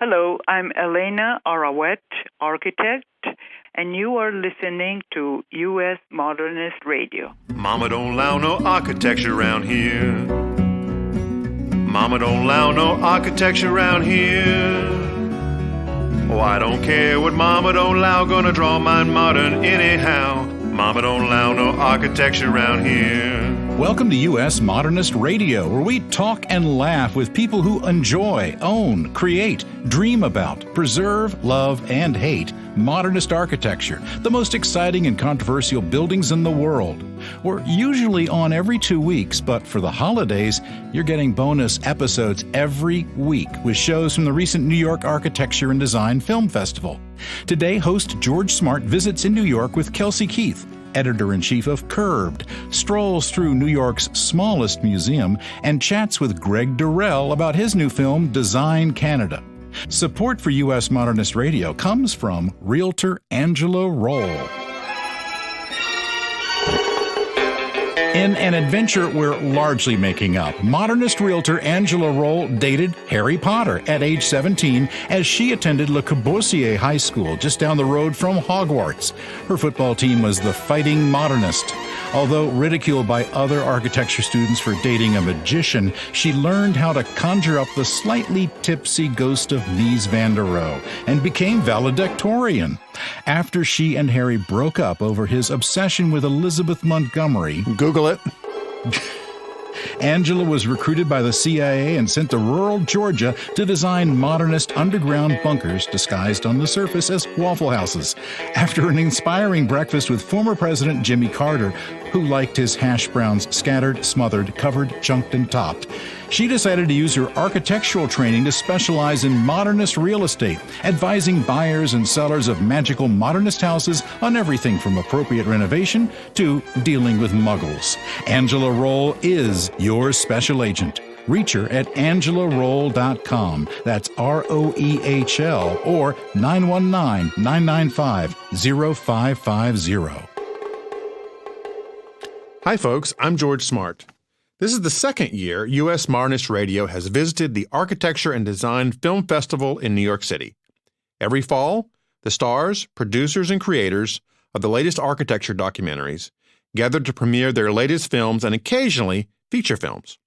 Hello, I'm Elena Arawet, architect, and you are listening to US Modernist Radio. Mama don't allow no architecture around here. Mama don't allow no architecture around here. Oh, I don't care what Mama don't allow, gonna draw mine modern anyhow. Mama don't allow no architecture around here. Welcome to US Modernist Radio, where we talk and laugh with people who enjoy, own, create, dream about, preserve, love, and hate modernist architecture, the most exciting and controversial buildings in the world. We're usually on every 2 weeks, but for the holidays, you're getting bonus episodes every week with shows from the recent New York Architecture and Design Film Festival. Today, host George Smart visits in New York with Kelsey Keith, editor-in-chief of Curbed, strolls through New York's smallest museum, and chats with Greg Durrell about his new film, Design Canda. Support for US Modernist Radio comes from Realtor Angela Roll. In an adventure we're largely making up, modernist realtor Angela Roll dated Harry Potter at age 17 as she attended Le Corbusier High School just down the road from Hogwarts. Her football team was the Fighting Modernist. Although ridiculed by other architecture students for dating a magician, she learned how to conjure up the slightly tipsy ghost of Mies van der Rohe and became valedictorian. After she and Harry broke up over his obsession with Elizabeth Montgomery, Google it. Angela was recruited by the CIA and sent to rural Georgia to design modernist underground bunkers disguised on the surface as Waffle Houses. After an inspiring breakfast with former President Jimmy Carter, who liked his hash browns scattered, smothered, covered, chunked, and topped, she decided to use her architectural training to specialize in modernist real estate, advising buyers and sellers of magical modernist houses on everything from appropriate renovation to dealing with muggles. Angela Roll is your special agent. Reach her at angelaroll.com. That's ROEHL or 919-995-0550. Hi, folks. I'm George Smart. This is the second year US Modernist Radio has visited the Architecture and Design Film Festival in New York City. Every fall, the stars, producers, and creators of the latest architecture documentaries gather to premiere their latest films and occasionally feature films.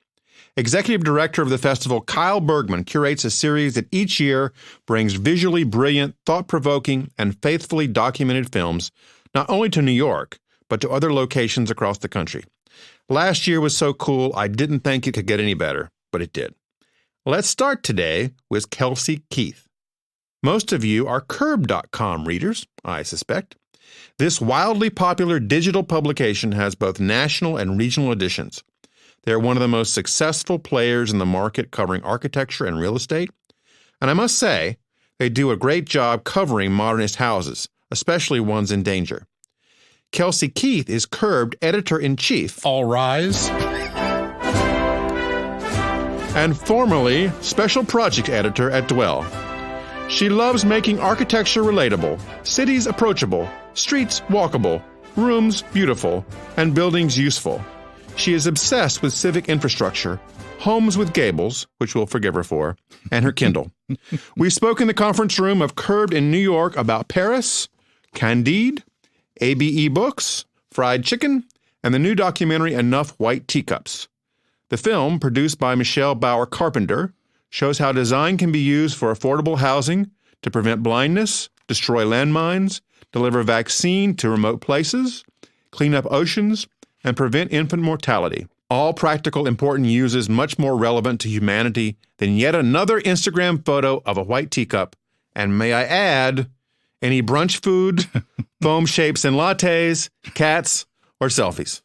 Executive Director of the festival, Kyle Bergman, curates a series that each year brings visually brilliant, thought-provoking, and faithfully documented films not only to New York, but to other locations across the country. Last year was so cool, I didn't think it could get any better, but it did. Let's start today with Kelsey Keith. Most of you are Curb.com readers, I suspect. This wildly popular digital publication has both national and regional editions. They're one of the most successful players in the market covering architecture and real estate, and I must say, they do a great job covering modernist houses, especially ones in danger. Kelsey Keith is Curbed editor-in-chief. All rise. And formerly special project editor at Durrell. She loves making architecture relatable, cities approachable, streets walkable, rooms beautiful, and buildings useful. She is obsessed with civic infrastructure, homes with gables, which we'll forgive her for, and her Kindle. We spoke in the conference room of Curbed in New York about Paris, Candide, ABE books, fried chicken, and the new documentary Enough White Teacups. The film, produced by Michelle Bauer Carpenter, shows how design can be used for affordable housing to prevent blindness, destroy landmines, deliver vaccine to remote places, clean up oceans, and prevent infant mortality. All practical, important uses much more relevant to humanity than yet another Instagram photo of a white teacup, and may I add, any brunch food, foam shapes and lattes, cats, or selfies.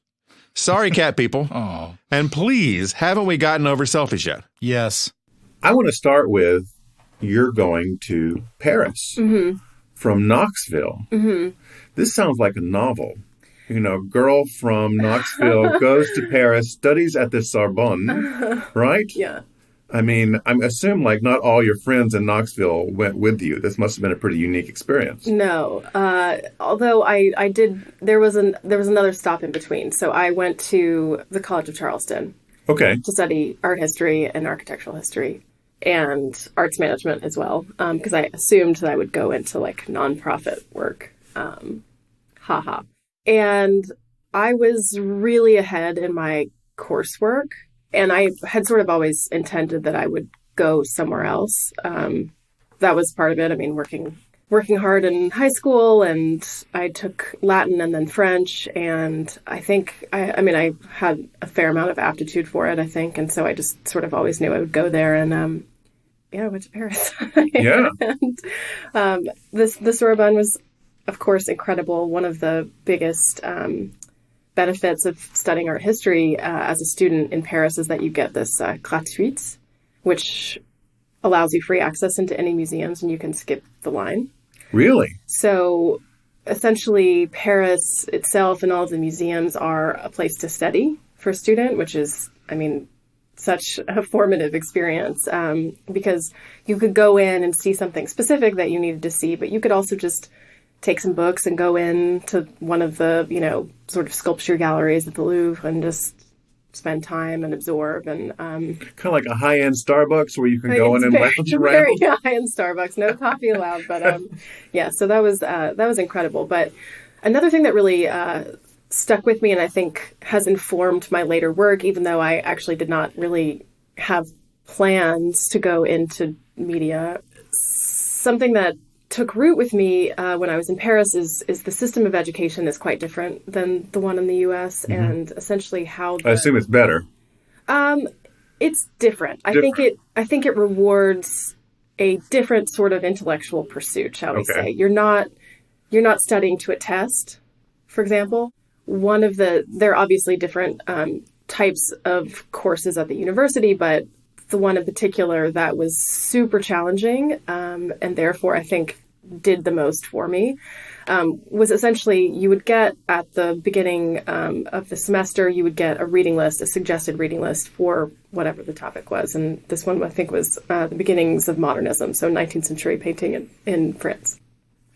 Sorry, cat people. Oh. And please, haven't we gotten over selfies yet? Yes. I want to start with you're going to Paris from Knoxville. This sounds like a novel. You know, girl from Knoxville goes to Paris, studies at the Sorbonne, right? Yeah. I mean, I assume like not all your friends in Knoxville went with you. This must have been a pretty unique experience. No, although I did. There was another stop in between. So I went to the College of Charleston. Okay. To study art history and architectural history. and arts management as well, because I assumed that I would go into like nonprofit work. Haha. And I was really ahead in my coursework, and I had sort of always intended that I would go somewhere else. That was part of it. I mean, working hard in high school, and I took Latin and then French, and I think, I had a fair amount of aptitude for it, I think, and so I just sort of always knew I would go there, and I went to Paris. Yeah. And the Sorbonne was, of course, incredible. One of the biggest benefits of studying art history as a student in Paris is that you get this gratuite, which allows you free access into any museums, and you can skip the line. Really? So essentially, Paris itself and all of the museums are a place to study for a student, which is, such a formative experience, because you could go in and see something specific that you needed to see, but you could also just take some books and go in to one of the, sort of sculpture galleries at the Louvre and just spend time and absorb. And kind of like a high-end Starbucks where you can go in and lounge around. Very high-end Starbucks, no coffee allowed. But so that was incredible. But another thing that really stuck with me, and I think has informed my later work, even though I actually did not really have plans to go into media, something that took root with me when I was in Paris is the system of education is quite different than the one in the US, mm-hmm. and essentially how I assume it's better. It's different. I think it rewards a different sort of intellectual pursuit, shall we say. You're not studying to a test, for example. There are obviously different types of courses at the university, but the one in particular that was super challenging, and therefore I think did the most for me, was essentially you would get at the beginning of the semester, you would get a reading list, a suggested reading list for whatever the topic was. And this one I think was the beginnings of modernism, so 19th century painting in France.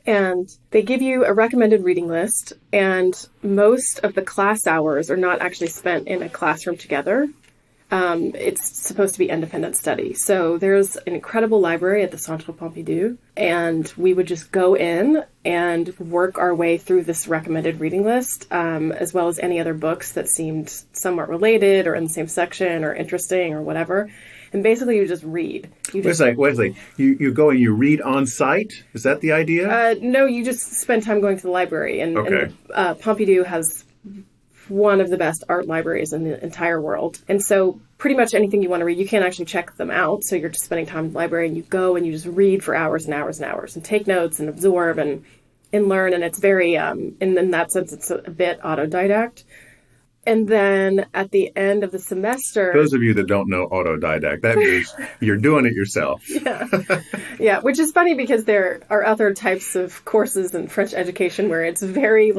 And they give you a recommended reading list, and most of the class hours are not actually spent in a classroom together. It's supposed to be independent study. So there's an incredible library at the Centre Pompidou, and we would just go in and work our way through this recommended reading list, as well as any other books that seemed somewhat related or in the same section or interesting or whatever. And basically you just read. Wait a second. You go and you read on site? Is that the idea? No, you just spend time going to the library. And Pompidou has one of the best art libraries in the entire world. And so pretty much anything you want to read, you can't actually check them out. So you're just spending time in the library, and you go and you just read for hours and hours and hours and take notes and absorb and learn. And it's very, in that sense, it's a bit autodidact. And then at the end of the semester... Those of you that don't know autodidact, that means you're doing it yourself. Yeah, which is funny because there are other types of courses in French education where it's very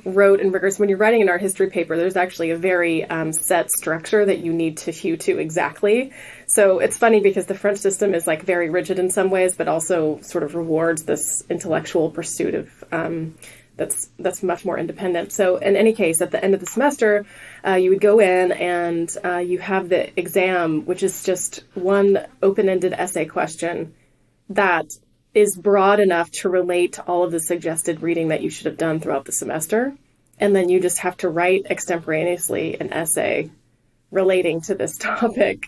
rote and rigorous. When you're writing an art history paper, there's actually a very set structure that you need to hew to exactly. So it's funny because the French system is very rigid in some ways, but also sort of rewards this intellectual pursuit of that's much more independent. So in any case, at the end of the semester, you would go in and you have the exam, which is just one open-ended essay question that is broad enough to relate to all of the suggested reading that you should have done throughout the semester. And then you just have to write extemporaneously an essay relating to this topic,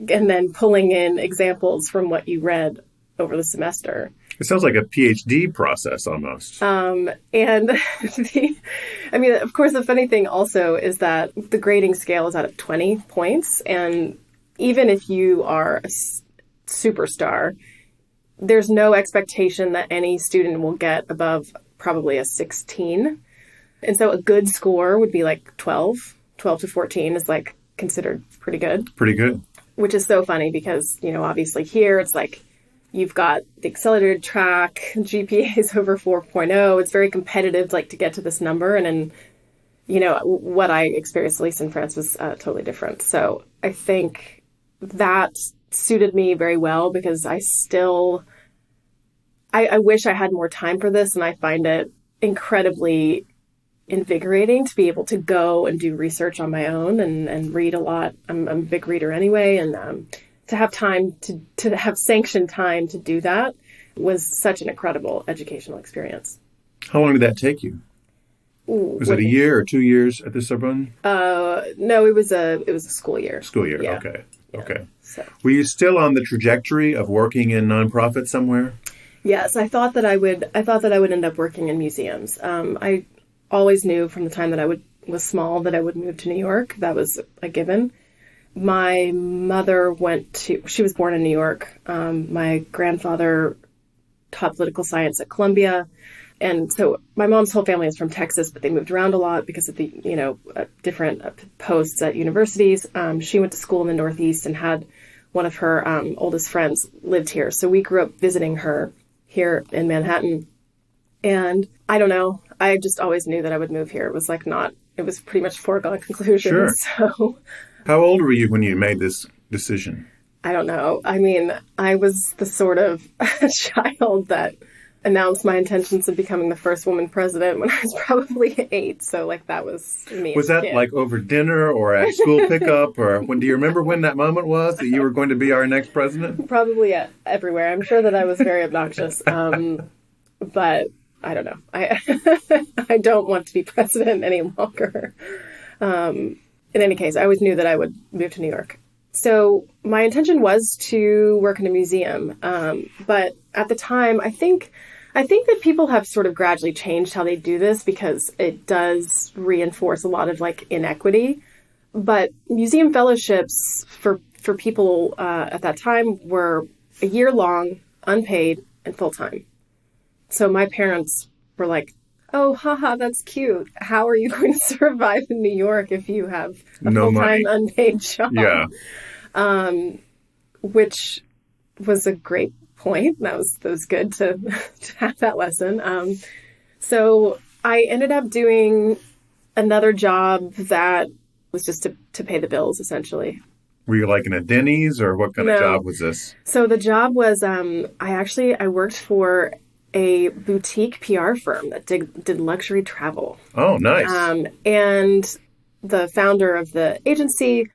and then pulling in examples from what you read over the semester. It sounds like a PhD process almost. And of course, the funny thing also is that the grading scale is out of 20 points. And even if you are a superstar, there's no expectation that any student will get above probably a 16. And so a good score would be 12 to 14 is considered pretty good. Pretty good. Which is so funny because, obviously here it's you've got the accelerated track, GPA is over 4.0. It's very competitive, to get to this number. And then, what I experienced, at least in France, was totally different. So I think that suited me very well because I wish I had more time for this. And I find it incredibly invigorating to be able to go and do research on my own and read a lot. I'm a big reader anyway. And have time to have sanctioned time to do that was such an incredible educational experience. How long did that take you? Was it a year or 2 years at the Sorbonne? No, it was a school year. School year, yeah. Okay. Yeah. Okay. So. Were you still on the trajectory of working in nonprofit somewhere? Yes, I thought that I would end up working in museums. I always knew from the time that I was small that I would move to New York. That was a given. My mother she was born in New York. My grandfather taught political science at Columbia. And so my mom's whole family is from Texas, but they moved around a lot because of the, different posts at universities. She went to school in the Northeast and had one of her oldest friends lived here. So we grew up visiting her here in Manhattan. And I don't know, I just always knew that I would move here. It was it was pretty much foregone conclusion. Sure. So, how old were you when you made this decision? I don't know. I mean, I was the sort of child that announced my intentions of becoming the first woman president when I was probably 8. So that was me. Was that over dinner or at school pickup, or do you remember when that moment was that you were going to be our next president? Probably everywhere. I'm sure that I was very obnoxious. But I don't know. I don't want to be president any longer. In any case, I always knew that I would move to New York. So my intention was to work in a museum. But at the time, I think that people have sort of gradually changed how they do this because it does reinforce a lot of inequity. But museum fellowships for people at that time were a year long, unpaid, and full time. So my parents were like, oh, haha, that's cute. How are you going to survive in New York if you have a full-time unpaid job? Yeah. Which was a great point. That was good to have that lesson. So I ended up doing another job that was just to pay the bills, essentially. Were you in a Denny's, or what kind of job was this? So the job was, I worked for a boutique PR firm that did luxury travel. Oh, nice. And the founder of the agency,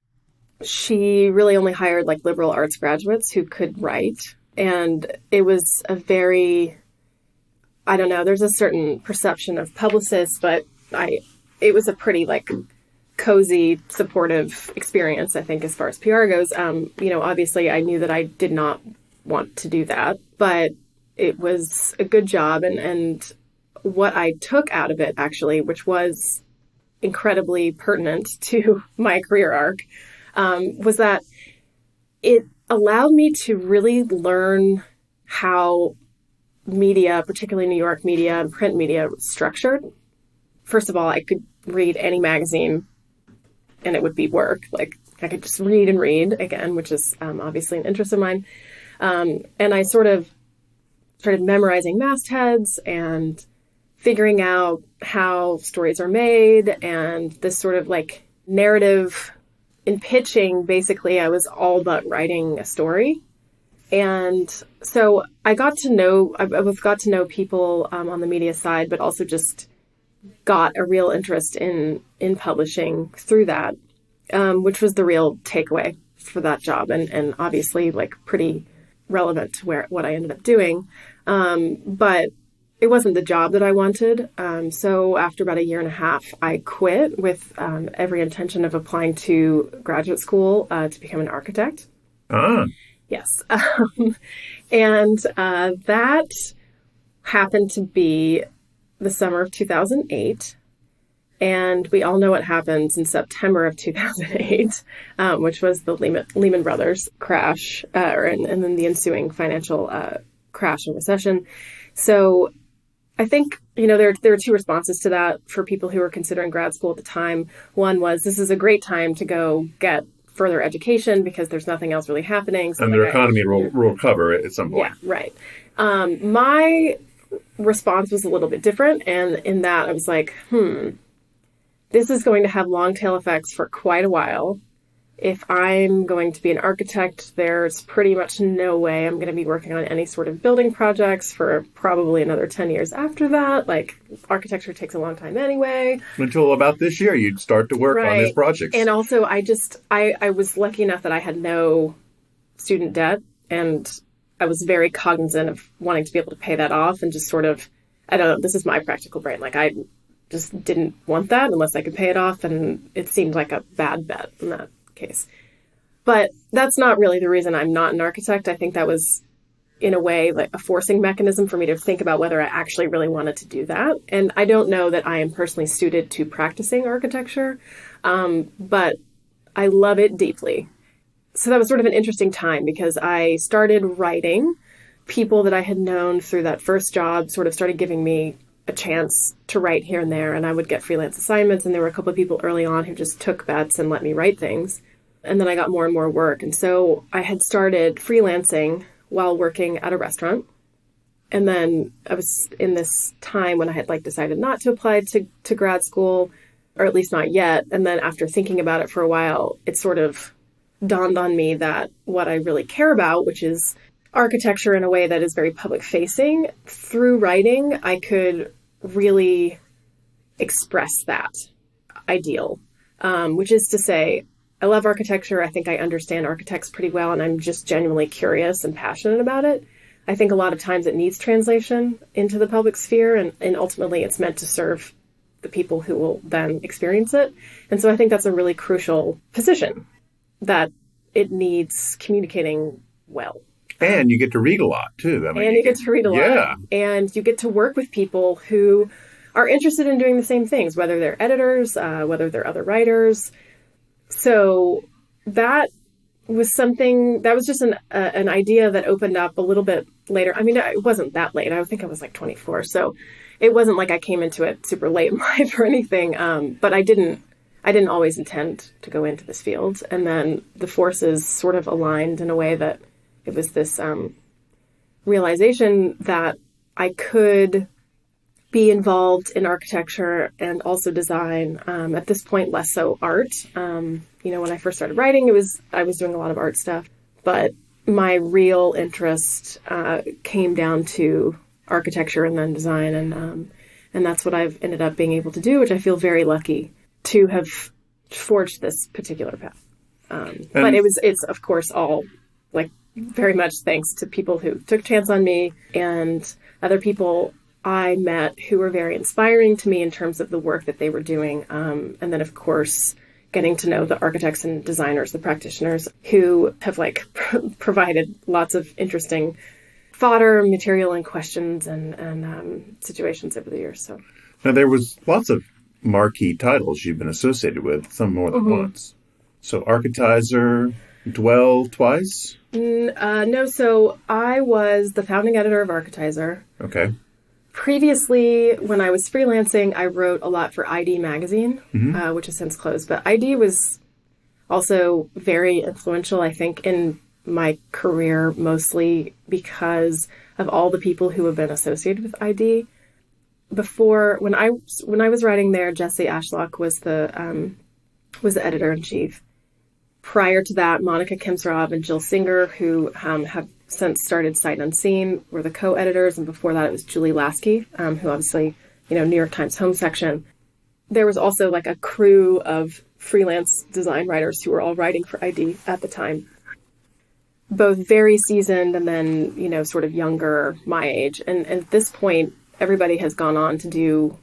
she really only hired liberal arts graduates who could write. And it was a very, I don't know, there's a certain perception of publicists, but it was a pretty cozy, supportive experience, I think, as far as PR goes. Obviously I knew that I did not want to do that, but it was a good job. And what I took out of it, actually, which was incredibly pertinent to my career arc, was that it allowed me to really learn how media, particularly New York media and print media, was structured. First of all, I could read any magazine and it would be work. I could just read and read again, which is obviously an interest of mine. And I sort of started memorizing mastheads and figuring out how stories are made, and this sort of narrative in pitching. Basically, I was all about writing a story. And so I got to know people on the media side, but also just got a real interest in publishing through that, which was the real takeaway for that job, and obviously pretty relevant to what I ended up doing. But it wasn't the job that I wanted. So after about a year and a half, I quit with every intention of applying to graduate school to become an architect. Ah. Yes. And that happened to be the summer of 2008. And we all know what happens in September of 2008, which was the Lehman Brothers crash, and then the ensuing financial crash and recession. So I think, there are two responses to that for people who were considering grad school at the time. One was, this is a great time to go get further education because there's nothing else really happening. So and their economy will recover at some point. Yeah, right. My response was a little bit different. And in that I was like, this is going to have long tail effects for quite a while. If I'm going to be an architect, there's pretty much no way I'm going to be working on any sort of building projects for probably another 10 years after that. Architecture takes a long time anyway. Until about this year, you'd start to work on these projects. And also, I was lucky enough that I had no student debt, and I was very cognizant of wanting to be able to pay that off, and just sort of, I don't know, this is my practical brain. Like, I just didn't want that unless I could pay it off, and it seemed like a bad bet in that case. But that's not really the reason I'm not an architect. I think that was, in a way, like a forcing mechanism for me to think about whether I actually really wanted to do that. And I don't know that I am personally suited to practicing architecture, but I love it deeply. So that was sort of an interesting time because I started writing. People that I had known through that first job sort of started giving me a chance to write here and there, and I would get freelance assignments, and there were a couple of people early on who just took bets and let me write things. And then I got more and more work. And so I had started freelancing while working at a restaurant. And then I was in this time when I had decided not to apply to grad school, or at least not yet. And then after thinking about it for a while, it sort of dawned on me that what I really care about, which is architecture in a way that is very public facing, through writing, I could really express that ideal, which is to say, I love architecture. I think I understand architects pretty well, and I'm just genuinely curious and passionate about it. I think a lot of times it needs translation into the public sphere, and ultimately it's meant to serve the people who will then experience it. And so I think that's a really crucial position, that it needs communicating well. And you get to read a lot, too. I mean, and you get to read a lot. Yeah. And you get to work with people who are interested in doing the same things, whether they're editors, whether they're other writers. So that was something, that was just an idea that opened up a little bit later. I mean, it wasn't that late. I think I was 24. So it wasn't like I came into it super late in life or anything. But I didn't always intend to go into this field. And then the forces sort of aligned in a way that it was this realization that I could be involved in architecture and also design. At this point, less so art. When I first started writing, I was doing a lot of art stuff, but my real interest came down to architecture and then design, and that's what I've ended up being able to do, which I feel very lucky to have forged this particular path. But it's of course all very much thanks to people who took a chance on me and other people I met who were very inspiring to me in terms of the work that they were doing. And then, of course, getting to know the architects and designers, the practitioners who have provided lots of interesting fodder, material, and questions and situations over the years. So now there was lots of marquee titles you've been associated with, some more than once. So Architizer, Dwell twice? No, so I was the founding editor of Architizer. Okay. Previously, when I was freelancing, I wrote a lot for ID magazine, which has since closed. But ID was also very influential, I think, in my career, mostly because of all the people who have been associated with ID. Before, when I was writing there, Jesse Ashlock was the editor-in-chief. Prior to that, Monica Kimsarov and Jill Singer, who have since started Sight Unseen, were the co-editors. And before that, it was Julie Lasky, who obviously, New York Times Home Section. There was also a crew of freelance design writers who were all writing for ID at the time. Both very seasoned and then, sort of younger, my age. And at this point, everybody has gone on to do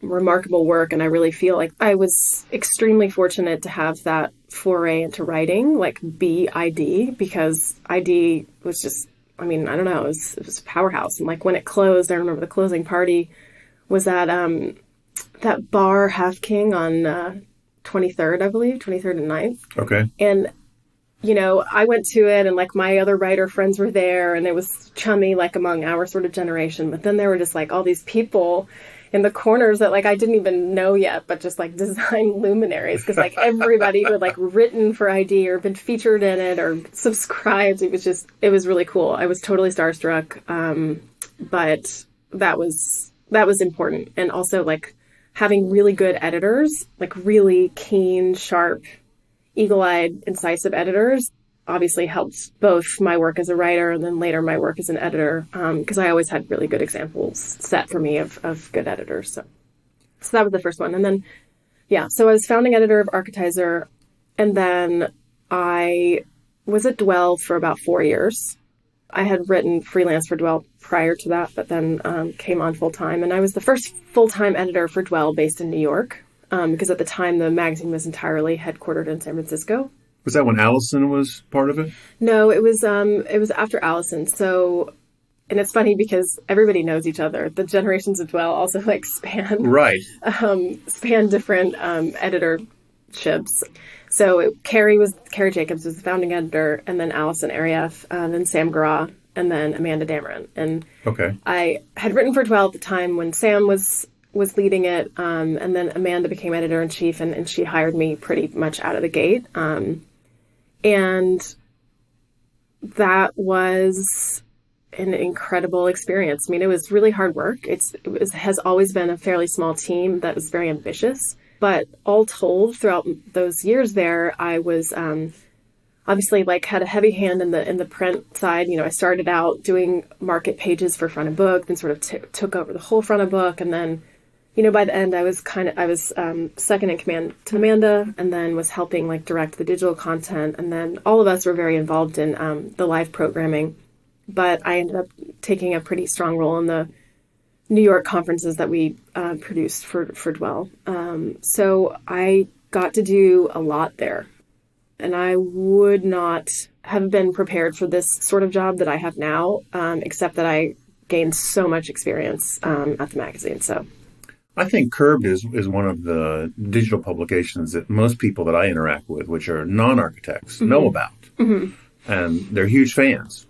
remarkable work, and I really feel like I was extremely fortunate to have that foray into writing, be ID, because ID was just, I don't know, it was a powerhouse. And when it closed, I remember the closing party was at that bar Half King on 23rd, I believe, 23rd and 9th. Okay. And I went to it, and my other writer friends were there, and it was chummy, among our sort of generation. But then there were just all these people in the corners that I didn't even know yet, but just design luminaries, because everybody who had written for ID or been featured in it or subscribed. It was really cool. I was totally starstruck. But that was important. And also having really good editors, really keen, sharp, eagle-eyed, incisive editors obviously helped both my work as a writer and then later my work as an editor, because I always had really good examples set for me of good editors. So that was the first one. And then, so I was founding editor of Architizer, and then I was at Durrell for about 4 years. I had written freelance for Durrell prior to that, but then came on full-time. And I was the first full-time editor for Durrell based in New York, because at the time the magazine was entirely headquartered in San Francisco. Was that when Allison was part of it? No, it was after Allison. So, and it's funny because everybody knows each other. The generations of Durrell also like span different editorships. So Carrie Jacobs was the founding editor, and then Allison Arief, then Sam Garra, and then Amanda Dameron. And I had written for Durrell at the time when Sam was leading it, and then Amanda became editor-in-chief, and she hired me pretty much out of the gate. And that was an incredible experience. I mean, it was really hard work. It has always been a fairly small team that was very ambitious. But all told, throughout those years there, I was obviously like had a heavy hand in the print side. You know, I started out doing market pages for front of book, then sort of took over the whole front of book, and then, you know, by the end, I was second in command to Amanda, and then was helping like direct the digital content, and then all of us were very involved in the live programming. But I ended up taking a pretty strong role in the New York conferences that we produced for Durrell. So I got to do a lot there, and I would not have been prepared for this sort of job that I have now, except that I gained so much experience at the magazine. So. I think Curbed is one of the digital publications that most people that I interact with, which are non-architects, know about. Mm-hmm. And they're huge fans.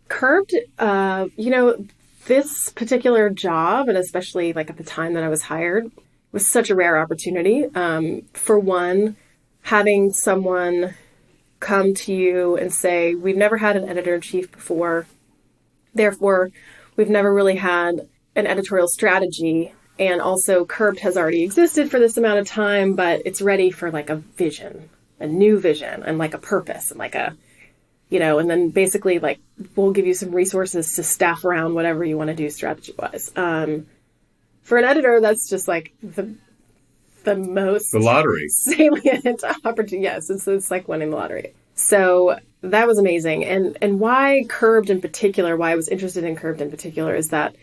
Curbed, you know, this particular job, and especially like at the time that I was hired, was such a rare opportunity. For one, having someone come to you and say, we've never had an editor-in-chief before, therefore, we've never really had an editorial strategy. And also, Curbed has already existed for this amount of time, but it's ready for like a vision, a new vision, and like a purpose, and like a, you know, and then basically like we'll give you some resources to staff around whatever you want to do strategy-wise. For an editor, that's just like the most the lottery salient opportunity. Yes, it's like winning the lottery. So that was amazing. And why Curbed in particular, why I was interested in Curbed in particular, is that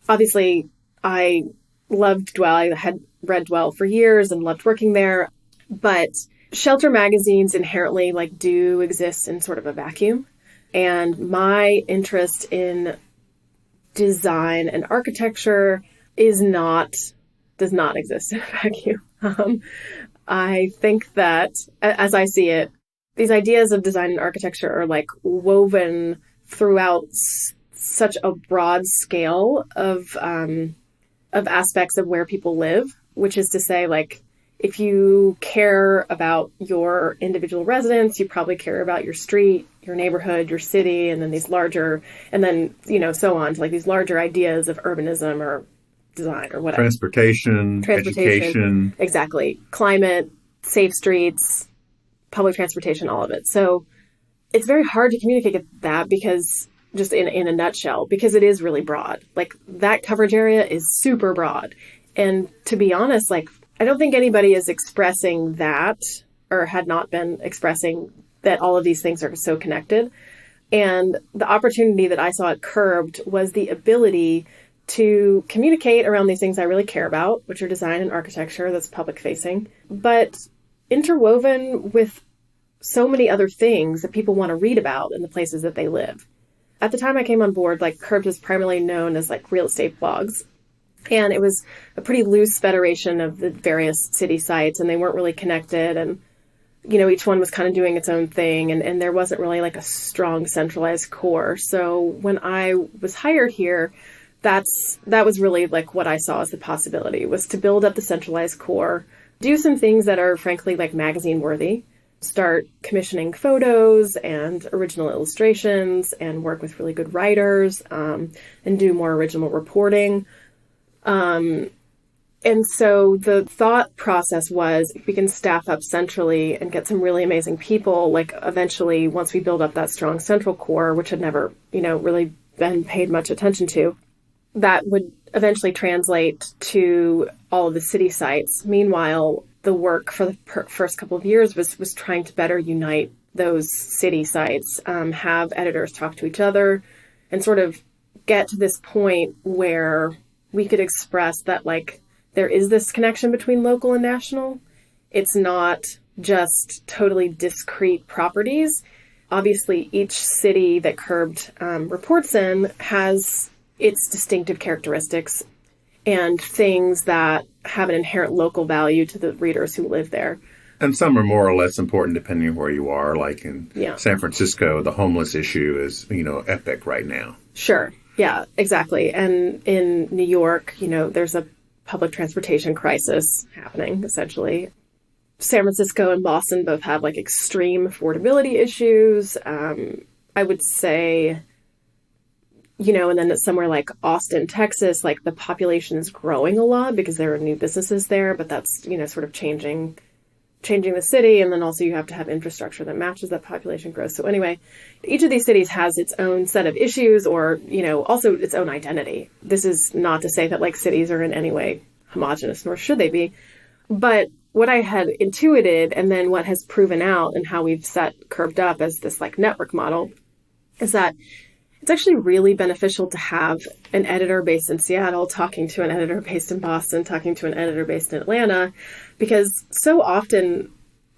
obviously I loved Durrell. I had read Durrell for years and loved working there. But shelter magazines inherently like do exist in sort of a vacuum. And my interest in design and architecture does not exist in a vacuum. I think that, as I see it, these ideas of design and architecture are like woven throughout such a broad scale of aspects of where people live, which is to say, like, if you care about your individual residents, you probably care about your street, your neighborhood, your city, and then these larger, and then, you know, so on to like these larger ideas of urbanism or design or whatever. Transportation, education. Exactly. Climate, safe streets, public transportation, all of it. So it's very hard to communicate that because just in a nutshell, because it is really broad. Like that coverage area is super broad. And to be honest, like I don't think anybody is expressing that or had not been expressing that all of these things are so connected. And the opportunity that I saw at Curbed was the ability to communicate around these things I really care about, which are design and architecture, that's public facing, but interwoven with so many other things that people want to read about in the places that they live. At the time I came on board, like Curbed was primarily known as like real estate blogs. And it was a pretty loose federation of the various city sites, and they weren't really connected. And, you know, each one was kind of doing its own thing, and there wasn't really like a strong centralized core. So when I was hired here, that was really like what I saw as the possibility, was to build up the centralized core, do some things that are frankly like magazine worthy, start commissioning photos and original illustrations and work with really good writers, and do more original reporting. And so the thought process was, if we can staff up centrally and get some really amazing people, like eventually once we build up that strong central core, which had never, you know, really been paid much attention to, that would eventually translate to all of the city sites. Meanwhile, the work for the first couple of years was trying to better unite those city sites, have editors talk to each other and sort of get to this point where we could express that, like, there is this connection between local and national. It's not just totally discrete properties. Obviously, each city that Curbed reports in has its distinctive characteristics and things that have an inherent local value to the readers who live there. And some are more or less important depending on where you are. Like in San Francisco, the homeless issue is, epic right now. Sure. Yeah, exactly. And in New York, there's a public transportation crisis happening, essentially. San Francisco and Boston both have like extreme affordability issues. I would say, and then somewhere like Austin, Texas, like the population is growing a lot because there are new businesses there, but that's, sort of changing the city. And then also you have to have infrastructure that matches that population growth. So anyway, each of these cities has its own set of issues or, also its own identity. This is not to say that like cities are in any way homogenous, nor should they be. But what I had intuited and then what has proven out and how we've set Curbed up as this like network model is that it's actually really beneficial to have an editor based in Seattle talking to an editor based in Boston, talking to an editor based in Atlanta, because so often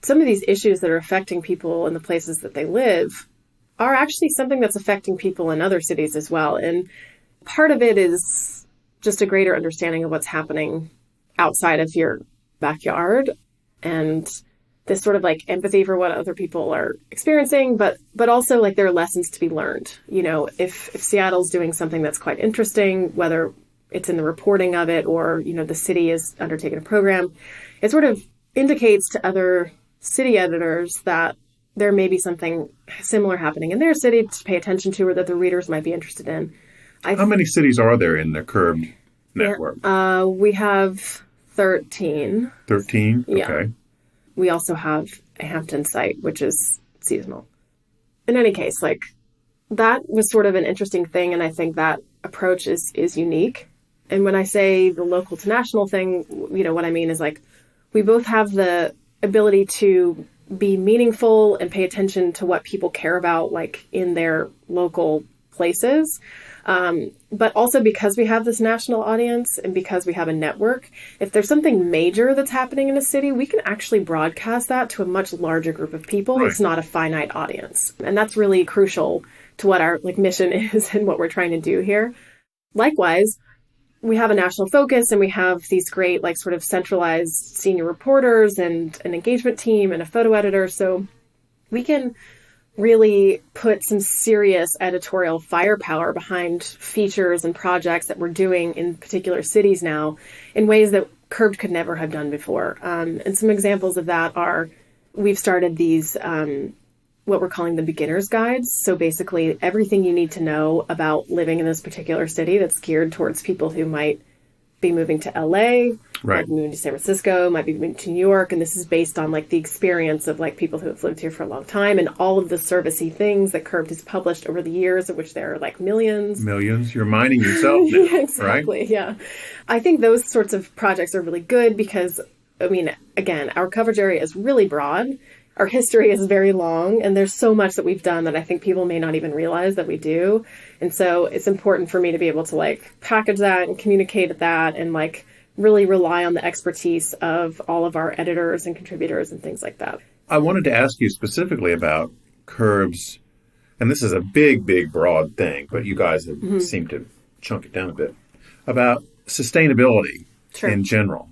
some of these issues that are affecting people in the places that they live are actually something that's affecting people in other cities as well. And part of it is just a greater understanding of what's happening outside of your backyard and this sort of like empathy for what other people are experiencing, but also like there are lessons to be learned. If Seattle's doing something that's quite interesting, whether it's in the reporting of it or, the city is undertaking a program, it sort of indicates to other city editors that there may be something similar happening in their city to pay attention to or that the readers might be interested in. How many cities are there in the Curbed network? We have 13. 13? Yeah. Okay. We also have a Hampton site, which is seasonal. In any case, like that was sort of an interesting thing. And I think that approach is unique. And when I say the local to national thing, what I mean is like we both have the ability to be meaningful and pay attention to what people care about, like in their local places. But also because we have this national audience and because we have a network, if there's something major that's happening in a city, we can actually broadcast that to a much larger group of people. Right. It's not a finite audience. And that's really crucial to what our like mission is and what we're trying to do here. Likewise, we have a national focus and we have these great like sort of centralized senior reporters and an engagement team and a photo editor. So we can really put some serious editorial firepower behind features and projects that we're doing in particular cities now in ways that Curbed could never have done before. And some examples of that are we've started these, what we're calling the beginner's guides. So basically everything you need to know about living in this particular city that's geared towards people who might be moving to LA, right, might be moving to San Francisco, might be moving to New York. And this is based on like the experience of like people who have lived here for a long time and all of the servicey things that Curbed has published over the years, of which there are like millions. You're mining yourself now, exactly, right? Yeah. I think those sorts of projects are really good because, I mean, again, our coverage area is really broad. Our history is very long, and there's so much that we've done that I think people may not even realize that we do. And so it's important for me to be able to like package that and communicate that and like really rely on the expertise of all of our editors and contributors and things like that. I wanted to ask you specifically about Curbed's, and this is a big, broad thing, but you guys have seemed to chunk it down a bit, about sustainability in general.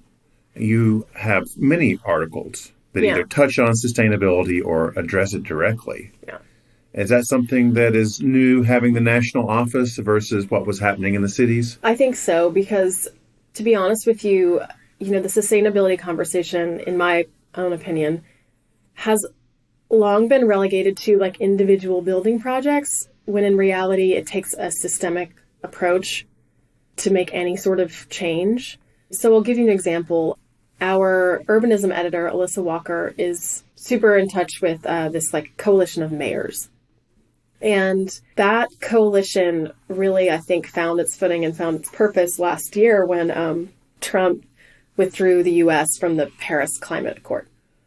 You have many articles that either touch on sustainability or address it directly. Yeah. Is that something that is new, having the national office versus what was happening in the cities? I think so, because to be honest with you, the sustainability conversation, in my own opinion, has long been relegated to like individual building projects, when in reality it takes a systemic approach to make any sort of change. So I'll give you an example. Our urbanism editor, Alyssa Walker, is super in touch with this like coalition of mayors. And that coalition really, I think, found its footing and found its purpose last year when Trump withdrew the U.S. from the Paris Climate Accord.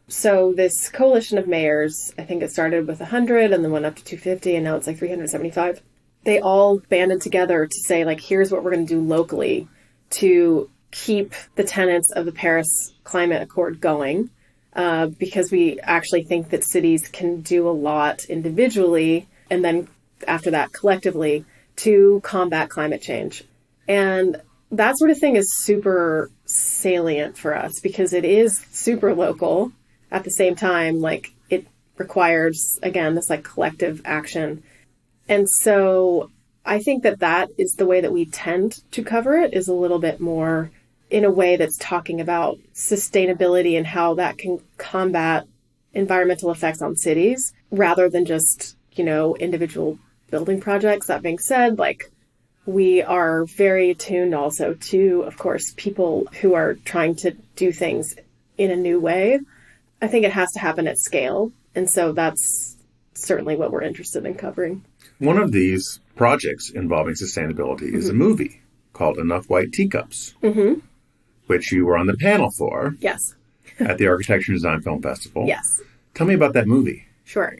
So this coalition of mayors, I think it started with 100 and then went up to 250 and now it's like 375. They all banded together to say, like, here's what we're going to do locally to keep the tenets of the Paris Climate Accord going, because we actually think that cities can do a lot individually and then after that collectively to combat climate change. And that sort of thing is super salient for us because it is super local. At the same time, like, it requires, again, this like collective action. And so I think that that is the way that we tend to cover it, is a little bit more in a way that's talking about sustainability and how that can combat environmental effects on cities rather than just, individual building projects. That being said, like, we are very attuned also to, of course, people who are trying to do things in a new way. I think it has to happen at scale. And so that's certainly what we're interested in covering. One of these projects involving sustainability is a movie called Enough White Teacups, which you were on the panel for. Yes. At the Architecture and Design Film Festival. Yes. Tell me about that movie. Sure.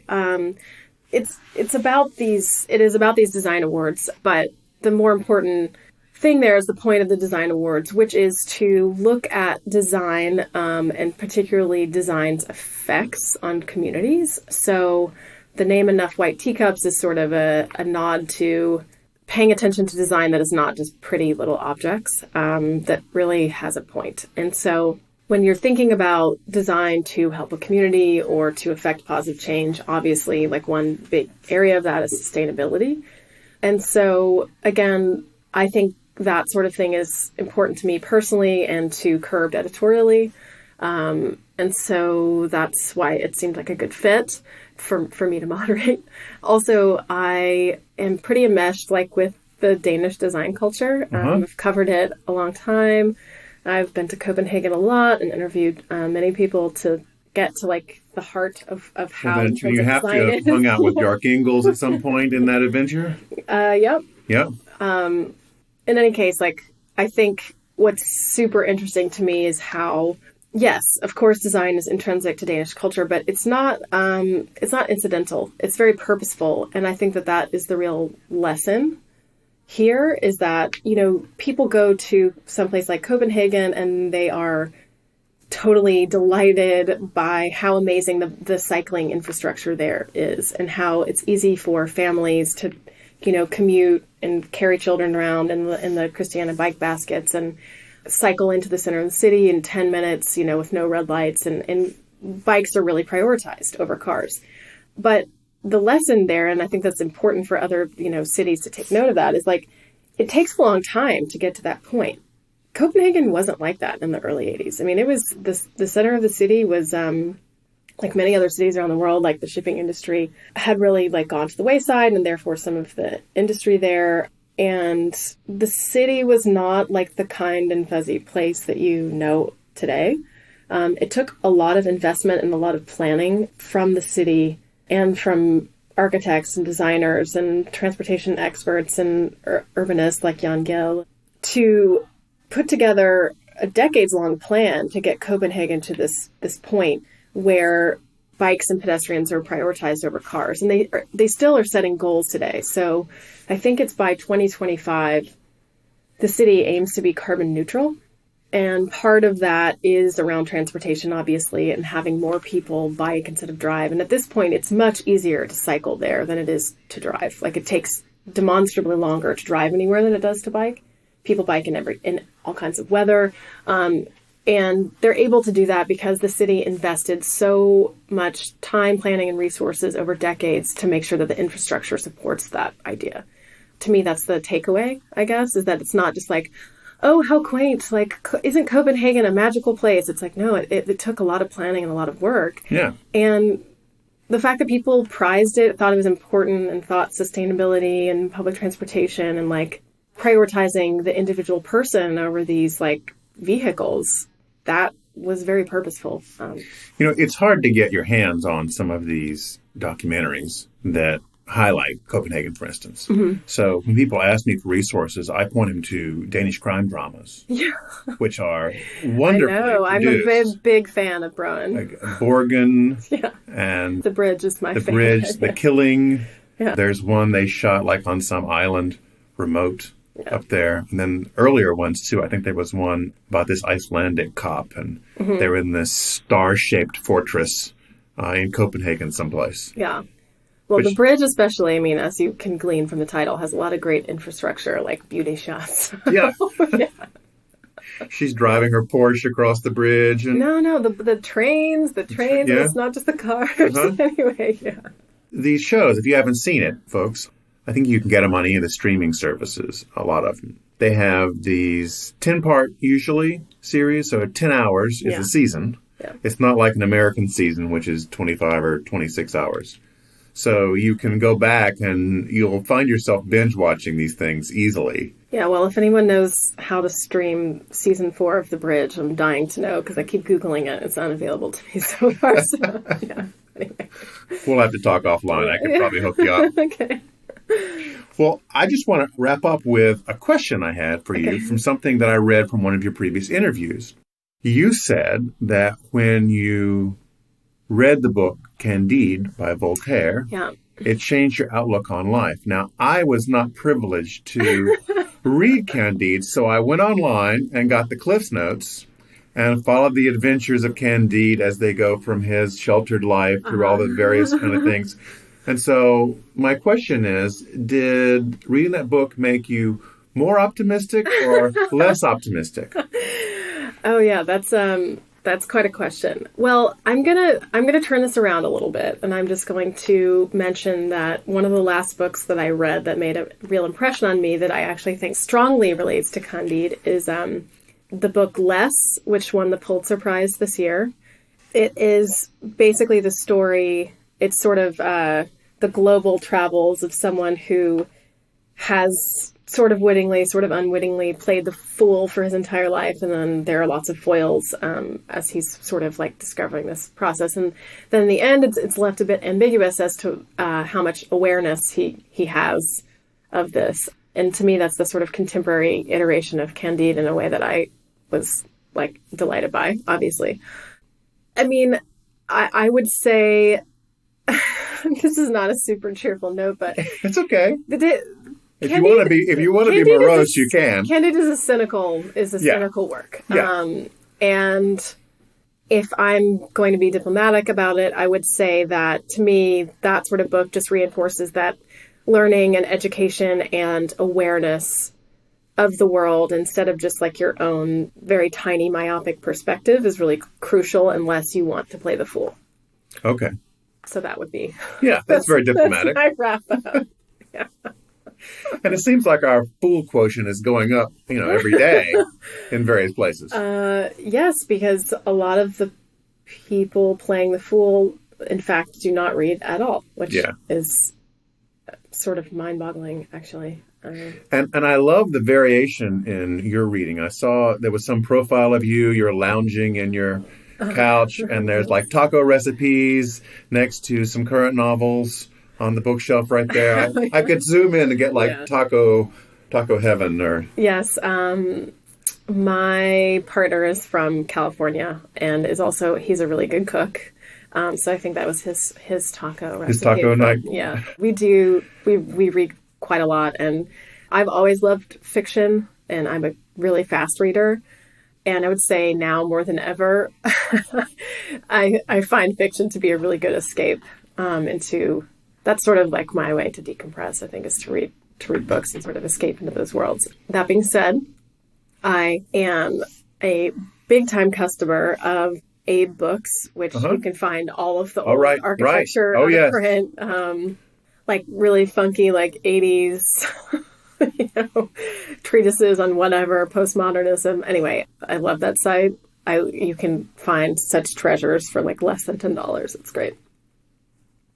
It is about these design awards, but the more important thing there is the point of the design awards, which is to look at design and particularly design's effects on communities. So the name Enough White Teacups is sort of a nod to paying attention to design that is not just pretty little objects, that really has a point. And so when you're thinking about design to help a community or to affect positive change, obviously, like, one big area of that is sustainability. And so, again, I think that sort of thing is important to me personally and to Curbed editorially. And so that's why it seemed like a good fit for me to moderate. Also, I am pretty enmeshed, like, with the Danish design culture. I've covered it a long time. I've been to Copenhagen a lot and interviewed many people to get to, like, the heart of how you have to have hung out with Bjarke Ingels at some point in that adventure? Yep. Yep. In any case, like, I think what's super interesting to me is how, yes, of course, design is intrinsic to Danish culture, but it's not incidental. It's very purposeful. And I think that that is the real lesson here, is that, people go to someplace like Copenhagen and they are totally delighted by how amazing the cycling infrastructure there is and how it's easy for families to, commute and carry children around in the Christiana bike baskets and cycle into the center of the city in 10 minutes, with no red lights, and bikes are really prioritized over cars. But the lesson there, and I think that's important for other, cities to take note of that, is like, it takes a long time to get to that point. Copenhagen wasn't like that in the early 80s. I mean, it was the center of the city was, like many other cities around the world, like the shipping industry had really, like, gone to the wayside, and therefore some of the industry there. And the city was not like the kind and fuzzy place that you know today. It took a lot of investment and a lot of planning from the city and from architects and designers and transportation experts and urbanists like Jan Gehl to put together a decades-long plan to get Copenhagen to this point where bikes and pedestrians are prioritized over cars. And they still are setting goals today. So I think it's by 2025, the city aims to be carbon neutral. And part of that is around transportation, obviously, and having more people bike instead of drive. And at this point, it's much easier to cycle there than it is to drive. Like, it takes demonstrably longer to drive anywhere than it does to bike. People bike in all kinds of weather. And they're able to do that because the city invested so much time, planning, and resources over decades to make sure that the infrastructure supports that idea. To me, that's the takeaway, I guess, is that it's not just like, oh, how quaint, like, isn't Copenhagen a magical place? It's like, no, it took a lot of planning and a lot of work. Yeah. And the fact that people prized it, thought it was important, and thought sustainability and public transportation and, like, prioritizing the individual person over these, like, vehicles, that was very purposeful. It's hard to get your hands on some of these documentaries that highlight Copenhagen, for instance. So when people ask me for resources, I point them to Danish crime dramas, which are wonderfully produced. I'm a big fan of Broen. Like Borgen and The Bridge is my favorite. The Bridge, The Killing. Yeah. There's one they shot like on some island remote up there. And then earlier ones, too. I think there was one about this Icelandic cop, and they were in this star-shaped fortress in Copenhagen someplace. Yeah. Well, The Bridge especially, I mean, as you can glean from the title, has a lot of great infrastructure, like beauty shots. Yeah. She's driving her Porsche across the bridge. And... No, the trains, it's not just the cars. Anyway, These shows, if you haven't seen it, folks, I think you can get them on any of the streaming services, a lot of them. They have these 10-part, usually, series, so 10 hours is a season. Yeah. It's not like an American season, which is 25 or 26 hours. So you can go back and you'll find yourself binge-watching these things easily. Yeah, well, if anyone knows how to stream Season 4 of The Bridge, I'm dying to know, because I keep Googling it. It's unavailable to me so far, so, Anyway. We'll have to talk offline. I can probably hook you up. Okay. Well, I just want to wrap up with a question I had for you from something that I read from one of your previous interviews. You said that when you read the book Candide by Voltaire, it changed your outlook on life. Now, I was not privileged to read Candide, so I went online and got the Cliff's Notes and followed the adventures of Candide as they go from his sheltered life through all the various kind of things. And so my question is, did reading that book make you more optimistic or less optimistic? Oh, yeah, that's quite a question. Well, I'm gonna turn this around a little bit, and I'm just going to mention that one of the last books that I read that made a real impression on me that I actually think strongly relates to Candide is the book Less, which won the Pulitzer Prize this year. It is basically the story, it's sort of the global travels of someone who has sort of wittingly, sort of unwittingly played the fool for his entire life. And then there are lots of foils as he's sort of like discovering this process. And then in the end, it's left a bit ambiguous as to how much awareness he has of this. And to me, that's the sort of contemporary iteration of Candide in a way that I was like delighted by, obviously. I mean, I would say this is not a super cheerful note, but it's okay. If you want to be Candide morose, you can. Candide is a cynical work. Yeah. And if I'm going to be diplomatic about it, I would say that to me, that sort of book just reinforces that learning and education and awareness of the world instead of just like your own very tiny myopic perspective is really crucial unless you want to play the fool. Okay. So that would be... Yeah, that's very diplomatic. That's my wrap up. Yeah. And it seems like our fool quotient is going up, every day in various places. Yes, because a lot of the people playing the fool, in fact, do not read at all, which is sort of mind-boggling, actually. And I love the variation in your reading. I saw there was some profile of you. You're lounging in your couch, and there's like taco recipes next to some current novels on the bookshelf right there. I could zoom in and get like taco heaven or... Yes. My partner is from California and he's a really good cook. So I think that was his taco recipe. His taco night. Yeah. We read quite a lot, and I've always loved fiction, and I'm a really fast reader. And I would say now more than ever, I find fiction to be a really good escape into... That's sort of like my way to decompress, I think, is to read books and sort of escape into those worlds. That being said, I am a big-time customer of Abe Books, which you can find all of the old architecture print, like really funky, like 80s, treatises on whatever, postmodernism. Anyway, I love that site. You can find such treasures for like less than $10. It's great.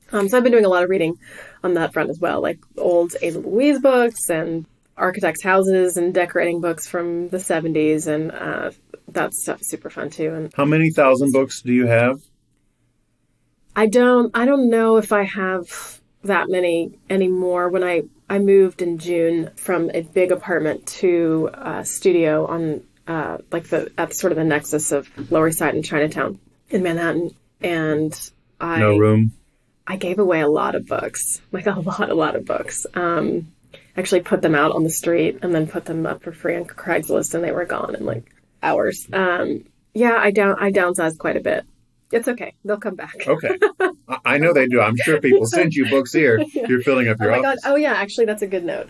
So I've been doing a lot of reading on that front as well, like old Ada Louise books and architects' houses and decorating books from the 70s, and that's super fun too. And how many thousand books do you have? I don't know if I have that many anymore. When I moved in June from a big apartment to a studio on at sort of the nexus of Lower East Side and Chinatown in Manhattan, and no room. I gave away a lot of books, like a lot of books. Actually put them out on the street and then put them up for free on Craigslist, and they were gone in like hours. I downsized quite a bit. It's okay. They'll come back. Okay. I know they do. I'm sure people send you books here. You're filling up your office. God. Oh, yeah. Actually, that's a good note.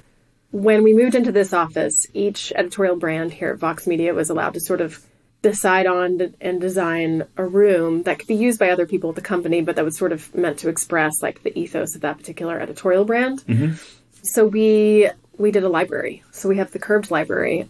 When we moved into this office, each editorial brand here at Vox Media was allowed to sort of decide on and design a room that could be used by other people at the company, but that was sort of meant to express like the ethos of that particular editorial brand. Mm-hmm. So we did a library. So we have the Curved Library,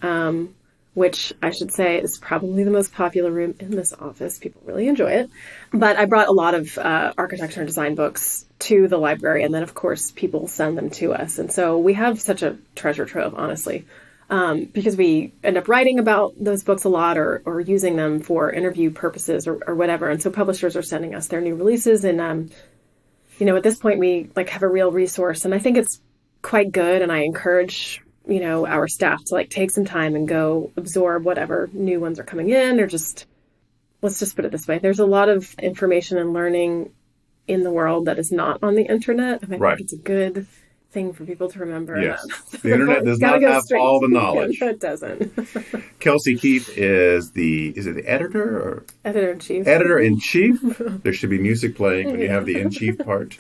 which I should say is probably the most popular room in this office. People really enjoy it. But I brought a lot of architecture and design books to the library. And then, of course, people send them to us. And so we have such a treasure trove, honestly, because we end up writing about those books a lot or using them for interview purposes or whatever. And so publishers are sending us their new releases. And, at this point, we have a real resource. And I think it's quite good. And I encourage our staff to take some time and go absorb whatever new ones are coming in, or let's just put it this way. There's a lot of information and learning in the world that is not on the internet. And I think it's a good thing for people to remember. Yes. The internet does not have all the knowledge. No, it doesn't. Kelsey Keith is the editor or? Editor-in-chief. Editor-in-chief. There should be music playing when you have the in-chief part.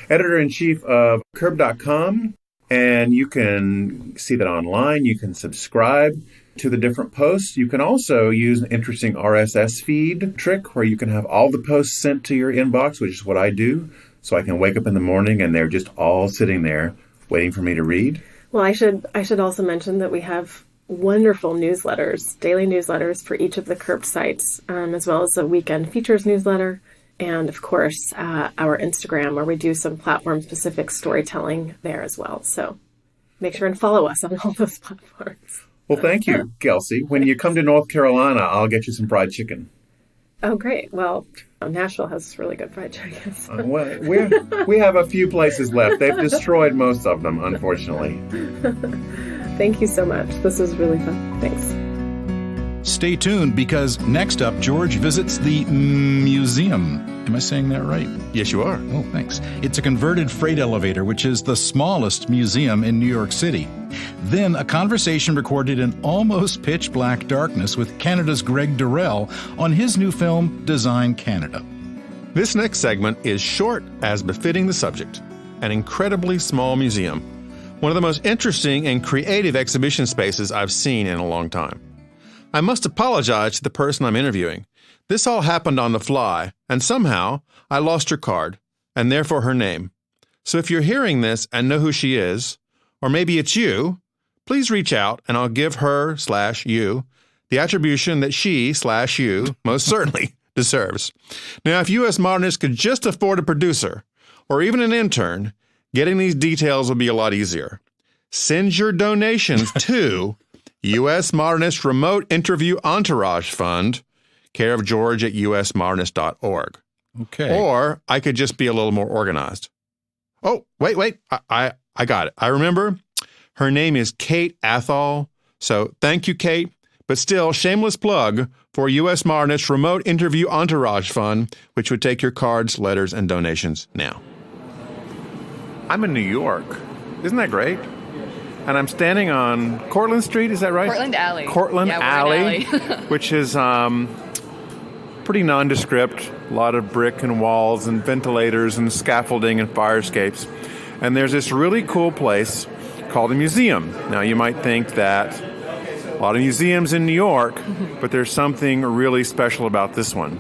Editor-in-chief of Curb.com. And you can see that online. You can subscribe to the different posts. You can also use an interesting RSS feed trick where you can have all the posts sent to your inbox, which is what I do. So I can wake up in the morning and they're just all sitting there waiting for me to read. Well, I should also mention that we have wonderful newsletters, daily newsletters for each of the Curbed sites, as well as a weekend features newsletter. And, of course, our Instagram, where we do some platform-specific storytelling there as well. So make sure and follow us on all those platforms. Well, thank you, Kelsey. When you come to North Carolina, I'll get you some fried chicken. Oh, great. Well, Nashville has really good fried chicken. So. We have a few places left. They've destroyed most of them, unfortunately. Thank you so much. This was really fun. Thanks. Stay tuned, because next up, George visits the Mmuseumm. Am I saying that right? Yes, you are. Oh, thanks. It's a converted freight elevator, which is the smallest museum in New York City. Then a conversation recorded in almost pitch black darkness with Canada's Greg Durrell on his new film, Design Canada. This next segment is short as befitting the subject. An incredibly small museum. One of the most interesting and creative exhibition spaces I've seen in a long time. I must apologize to the person I'm interviewing. This all happened on the fly, and somehow I lost her card, and therefore her name. So if you're hearing this and know who she is, or maybe it's you, please reach out and I'll give her/you the attribution that she/you most certainly deserves. Now, if US Modernist could just afford a producer, or even an intern, getting these details would be a lot easier. Send your donations to US Modernist Remote Interview Entourage Fund, care of George at USModernist.org. Okay. Or I could just be a little more organized. Oh, wait. I got it. I remember. Her name is Kate Athol. So thank you, Kate. But still, shameless plug for US Modernist Remote Interview Entourage Fund, which would take your cards, letters, and donations now. I'm in New York. Isn't that great? And I'm standing on Cortlandt Street, is that right? Cortlandt Alley. Cortlandt Alley, which is pretty nondescript. A lot of brick and walls and ventilators and scaffolding and fire escapes. And there's this really cool place called a Mmuseumm. Now, you might think that a lot of museums in New York, but there's something really special about this one.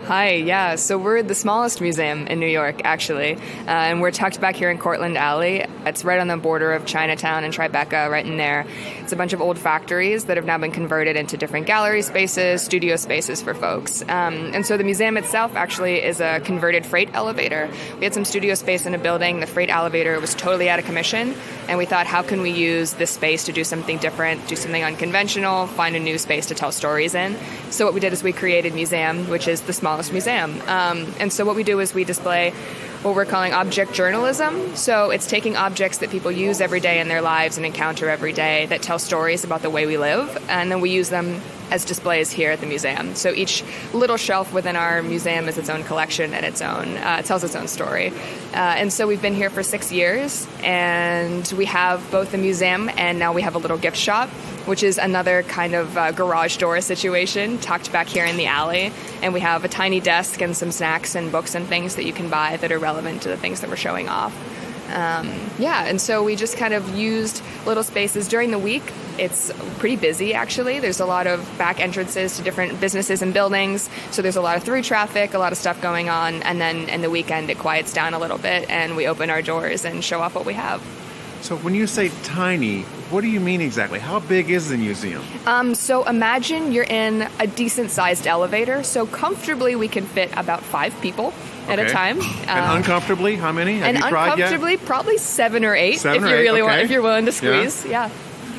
Hi, yeah. So we're the smallest museum in New York, actually, and we're tucked back here in Cortlandt Alley. It's right on the border of Chinatown and Tribeca, right in there. It's a bunch of old factories that have now been converted into different gallery spaces, studio spaces for folks. And so the museum itself actually is a converted freight elevator. We had some studio space in a building. The freight elevator was totally out of commission, and we thought, how can we use this space to do something different, do something unconventional, find a new space to tell stories in? So what we did is we created Mmuseumm, which is the smallest museum. And so what we do is we display what we're calling object journalism. So it's taking objects that people use every day in their lives and encounter every day that tell stories about the way we live, and then we use them as displays here at the museum. So each little shelf within our museum is its own collection and it tells its own story. And so we've been here for 6 years, and we have both the museum and now we have a little gift shop, which is another kind of garage door situation tucked back here in the alley. And we have a tiny desk and some snacks and books and things that you can buy that are relevant to the things that we're showing off. And so we just kind of used little spaces during the week. It's pretty busy, actually. There's a lot of back entrances to different businesses and buildings, so there's a lot of through traffic, a lot of stuff going on, and then in the weekend it quiets down a little bit, and we open our doors and show off what we have. So when you say tiny, what do you mean exactly? How big is the museum? So imagine you're in a decent-sized elevator, so comfortably we can fit about 5 people at a time. And uncomfortably, how many? Have you tried yet? Uncomfortably, probably 7 or 8 if you're willing to squeeze. Yeah.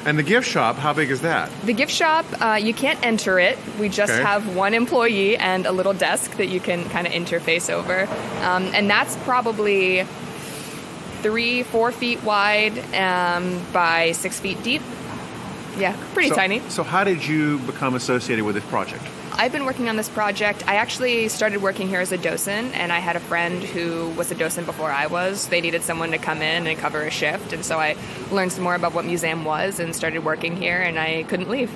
And the gift shop, how big is that? The gift shop, you can't enter it. We just have one employee and a little desk that you can kind of interface over. And that's probably 3-4 feet wide by 6 feet deep. Yeah, pretty tiny. So how did you become associated with this project? I've been working on this project. I actually started working here as a docent, and I had a friend who was a docent before I was. They needed someone to come in and cover a shift, and so I learned some more about what Mmuseumm was and started working here, and I couldn't leave.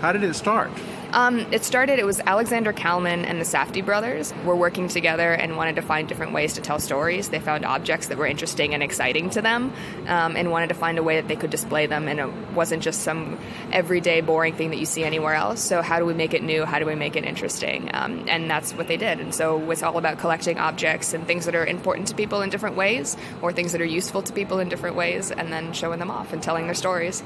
How did it start? It was Alexander Kalman and the Safdie brothers were working together and wanted to find different ways to tell stories. They found objects that were interesting and exciting to them, and wanted to find a way that they could display them, and it wasn't just some everyday boring thing that you see anywhere else. So how do we make it new? How do we make it interesting? And that's what they did. And so it's all about collecting objects and things that are important to people in different ways, or things that are useful to people in different ways, and then showing them off and telling their stories.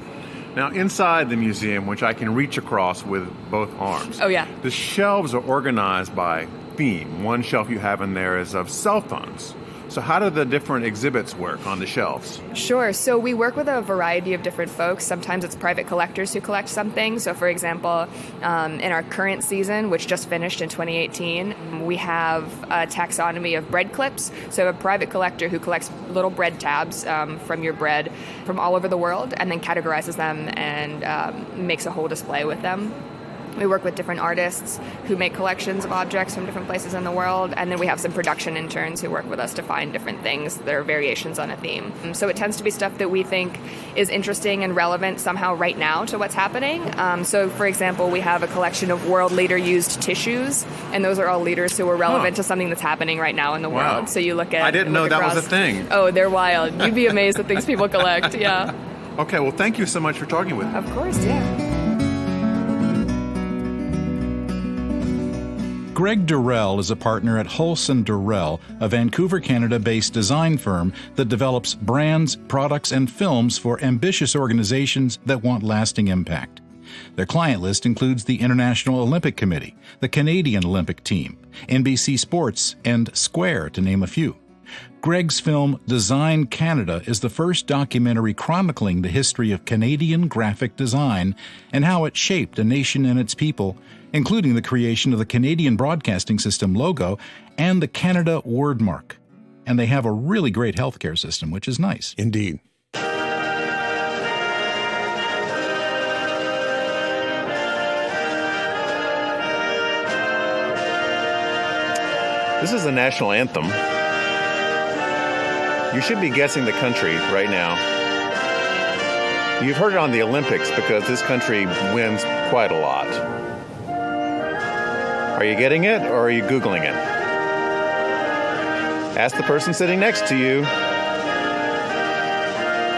Now, inside the museum, which I can reach across with both arms, the shelves are organized by theme. One shelf you have in there is of cell phones. So how do the different exhibits work on the shelves? Sure. So we work with a variety of different folks. Sometimes it's private collectors who collect something. So, for example, in our current season, which just finished in 2018, we have a taxonomy of bread clips. So a private collector who collects little bread tabs from your bread from all over the world and then categorizes them and makes a whole display with them. We work with different artists who make collections of objects from different places in the world, and then we have some production interns who work with us to find different things that are variations on a theme. So it tends to be stuff that we think is interesting and relevant somehow right now to what's happening. So, for example, we have a collection of world leader-used tissues, and those are all leaders who are relevant to something that's happening right now in the world. So you look at... I didn't know that was a thing. Oh, they're wild. You'd be amazed at things people collect, yeah. Okay, well, thank you so much for talking with me. Of course, yeah. Greg Durrell is a partner at Hulse & Durrell, a Vancouver, Canada-based design firm that develops brands, products, and films for ambitious organizations that want lasting impact. Their client list includes the International Olympic Committee, the Canadian Olympic Team, NBC Sports, and Square, to name a few. Greg's film Design Canada is the first documentary chronicling the history of Canadian graphic design and how it shaped a nation and its people, including the creation of the Canadian Broadcasting System logo and the Canada wordmark. And they have a really great healthcare system, which is nice. Indeed. This is the national anthem. You should be guessing the country right now. You've heard it on the Olympics because this country wins quite a lot. Are you getting it or are you Googling it? Ask the person sitting next to you.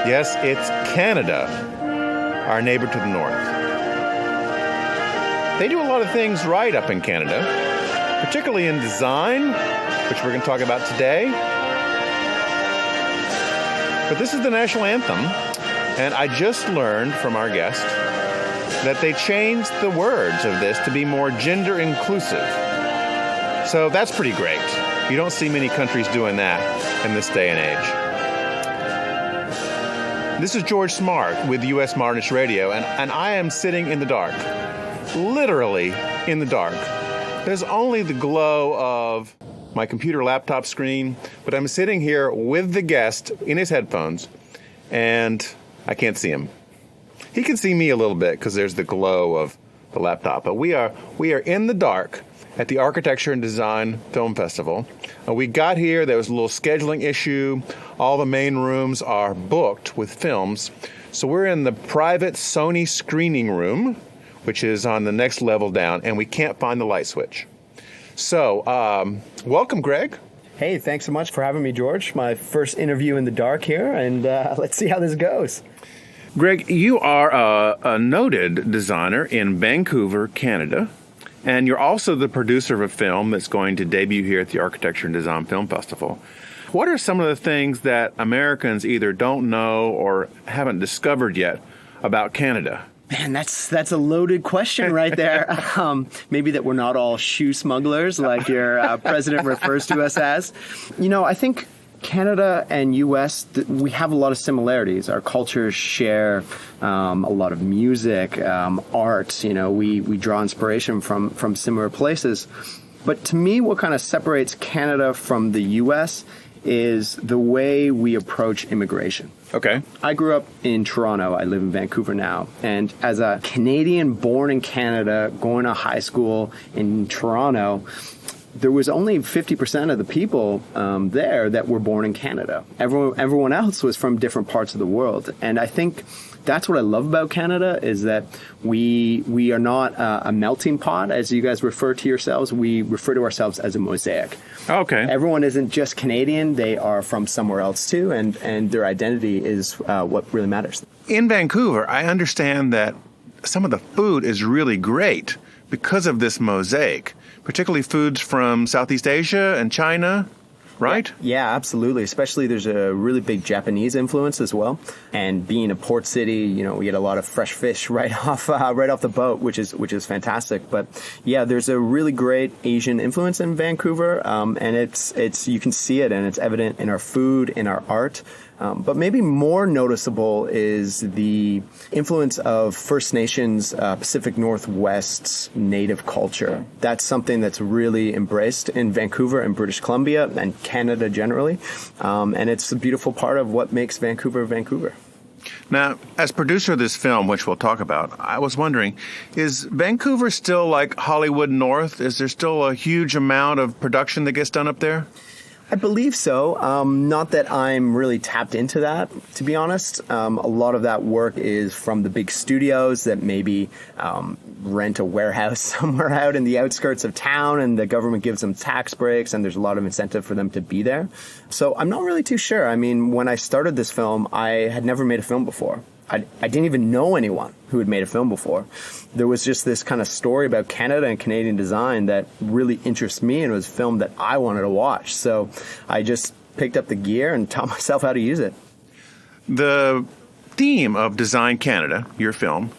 Yes, it's Canada, our neighbor to the north. They do a lot of things right up in Canada, particularly in design, which we're going to talk about today. But this is the national anthem, and I just learned from our guest that they changed the words of this to be more gender inclusive. So that's pretty great. You don't see many countries doing that in this day and age. This is George Smart with US Modernist Radio, and I am sitting in the dark. Literally in the dark. There's only the glow of my computer laptop screen, but I'm sitting here with the guest in his headphones, and I can't see him. He can see me a little bit because there's the glow of the laptop, but we are in the dark at the Architecture and Design Film Festival. We got here, there was a little scheduling issue. All the main rooms are booked with films. So we're in the private Sony screening room, which is on the next level down, and we can't find the light switch. So, welcome, Greg. Hey, thanks so much for having me, George. My first interview in the dark here, and let's see how this goes. Greg, you are a noted designer in Vancouver, Canada, and you're also the producer of a film that's going to debut here at the Architecture and Design Film Festival. What are some of the things that Americans either don't know or haven't discovered yet about Canada? Man, that's a loaded question right there. Maybe that we're not all shoe smugglers like your president refers to us as. You know, I think Canada and U.S., we have a lot of similarities. Our cultures share a lot of music, art. You know, we draw inspiration from similar places. But to me, what kind of separates Canada from the U.S. is the way we approach immigration. Okay. I grew up in Toronto. I live in Vancouver now. And as a Canadian born in Canada, going to high school in Toronto, there was only 50% of the people there that were born in Canada. Everyone else was from different parts of the world. And I think that's what I love about Canada is that we are not a melting pot, as you guys refer to yourselves. We refer to ourselves as a mosaic. Okay. Everyone isn't just Canadian. They are from somewhere else too, and their identity is what really matters. In Vancouver, I understand that some of the food is really great because of this mosaic, particularly foods from Southeast Asia and China, right? Yeah, absolutely. Especially there's a really big Japanese influence as well. And being a port city, you know, we get a lot of fresh fish right off the boat, which is fantastic. But yeah, there's a really great Asian influence in Vancouver, and it's you can see it, and it's evident in our food, in our art. But maybe more noticeable is the influence of First Nations Pacific Northwest's native culture. That's something that's really embraced in Vancouver and British Columbia and Canada generally. And it's a beautiful part of what makes Vancouver, Vancouver. Now, as producer of this film, which we'll talk about, I was wondering, is Vancouver still like Hollywood North? Is there still a huge amount of production that gets done up there? I believe so. Not that I'm really tapped into that, to be honest. A lot of that work is from the big studios that maybe rent a warehouse somewhere out in the outskirts of town, and the government gives them tax breaks, and there's a lot of incentive for them to be there. So I'm not really too sure. I mean, when I started this film, I had never made a film before. I didn't even know anyone who had made a film before. There was just this kind of story about Canada and Canadian design that really interests me, and it was a film that I wanted to watch. So I just picked up the gear and taught myself how to use it. The theme of Design Canada, your film,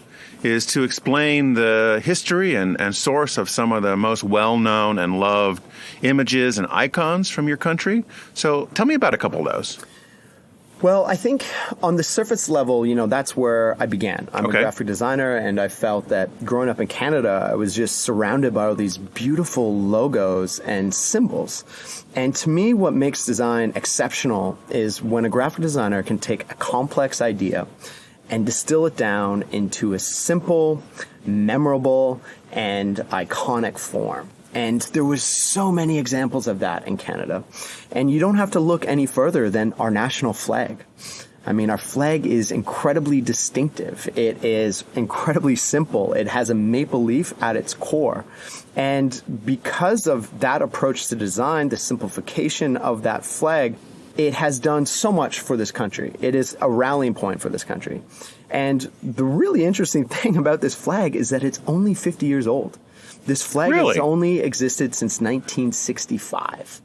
is to explain the history and source of some of the most well-known and loved images and icons from your country. So tell me about a couple of those. Well, I think on the surface level, you know, that's where I began. I'm a graphic designer, and I felt that growing up in Canada, I was just surrounded by all these beautiful logos and symbols. And to me, what makes design exceptional is when a graphic designer can take a complex idea and distill it down into a simple, memorable, and iconic form. And there was so many examples of that in Canada. And you don't have to look any further than our national flag. I mean, our flag is incredibly distinctive. It is incredibly simple. It has a maple leaf at its core. And because of that approach to design, the simplification of that flag, it has done so much for this country. It is a rallying point for this country. And the really interesting thing about this flag is that it's only 50 years old. This flag has only existed since 1965.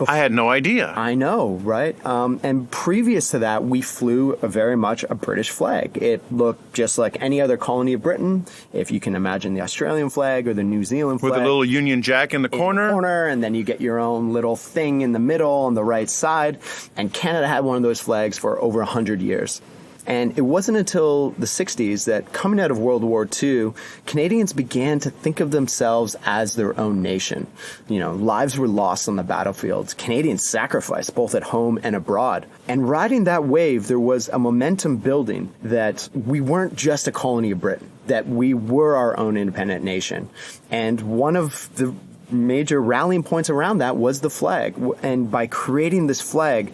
I had no idea. I know, right? And previous to that, we flew very much a British flag. It looked just like any other colony of Britain. If you can imagine the Australian flag or the New Zealand flag. With a little Union Jack in the corner. And then you get your own little thing in the middle on the right side. And Canada had one of those flags for over 100 years. And it wasn't until the 60s that, coming out of World War II, Canadians began to think of themselves as their own nation. Lives were lost on the battlefields. Canadians sacrificed both at home and abroad. And riding that wave, there was a momentum building that we weren't just a colony of Britain, that we were our own independent nation. And one of the major rallying points around that was the flag. And by creating this flag,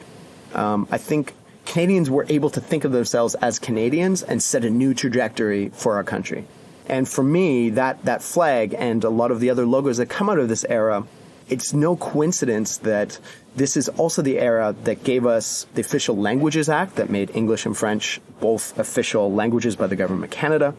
I think Canadians were able to think of themselves as Canadians and set a new trajectory for our country. And for me, that flag and a lot of the other logos that come out of this era, it's no coincidence that this is also the era that gave us the Official Languages Act that made English and French both official languages by the Government of Canada.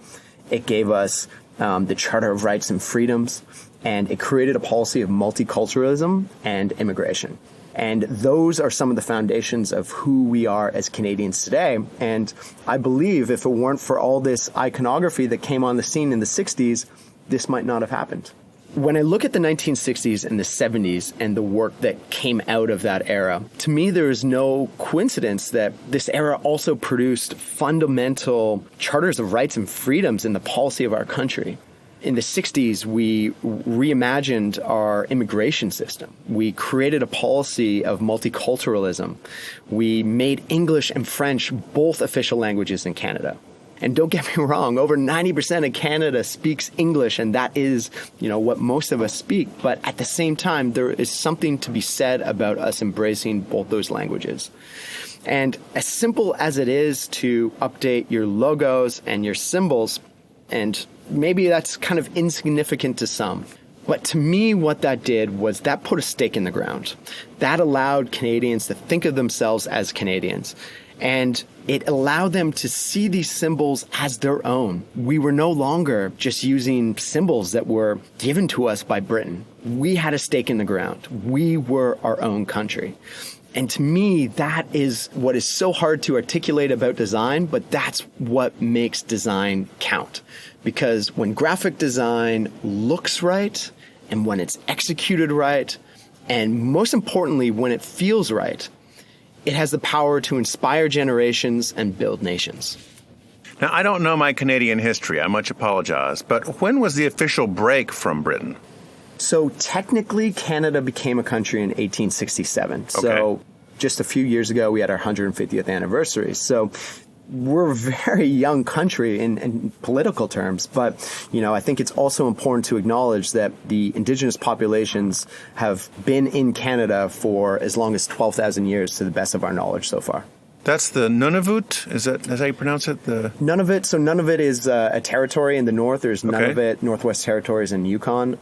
It gave us the Charter of Rights and Freedoms, and it created a policy of multiculturalism and immigration. And those are some of the foundations of who we are as Canadians today. And I believe if it weren't for all this iconography that came on the scene in the 60s, this might not have happened. When I look at the 1960s and the 70s and the work that came out of that era, to me there is no coincidence that this era also produced fundamental charters of rights and freedoms in the policy of our country. In the 60s, we reimagined our immigration system. We created a policy of multiculturalism. We made English and French both official languages in Canada. And don't get me wrong, over 90% of Canada speaks English, and that is, what most of us speak. But at the same time, there is something to be said about us embracing both those languages. And as simple as it is to update your logos and your symbols, and maybe that's kind of insignificant to some, but to me, what that did was that put a stake in the ground. That allowed Canadians to think of themselves as Canadians. And it allowed them to see these symbols as their own. We were no longer just using symbols that were given to us by Britain. We had a stake in the ground. We were our own country. And to me, that is what is so hard to articulate about design, but that's what makes design count. Because when graphic design looks right, and when it's executed right, and most importantly, when it feels right, it has the power to inspire generations and build nations. Now, I don't know my Canadian history. I much apologize. But when was the official break from Britain? So technically, Canada became a country in 1867. Okay. So just a few years ago, we had our 150th anniversary. So we're a very young country in political terms. But, I think it's also important to acknowledge that the Indigenous populations have been in Canada for as long as 12,000 years to the best of our knowledge so far. That's the Nunavut? Is that how you pronounce it? Nunavut. So Nunavut is a territory in the north. There's Nunavut, Northwest Territories, and Yukon.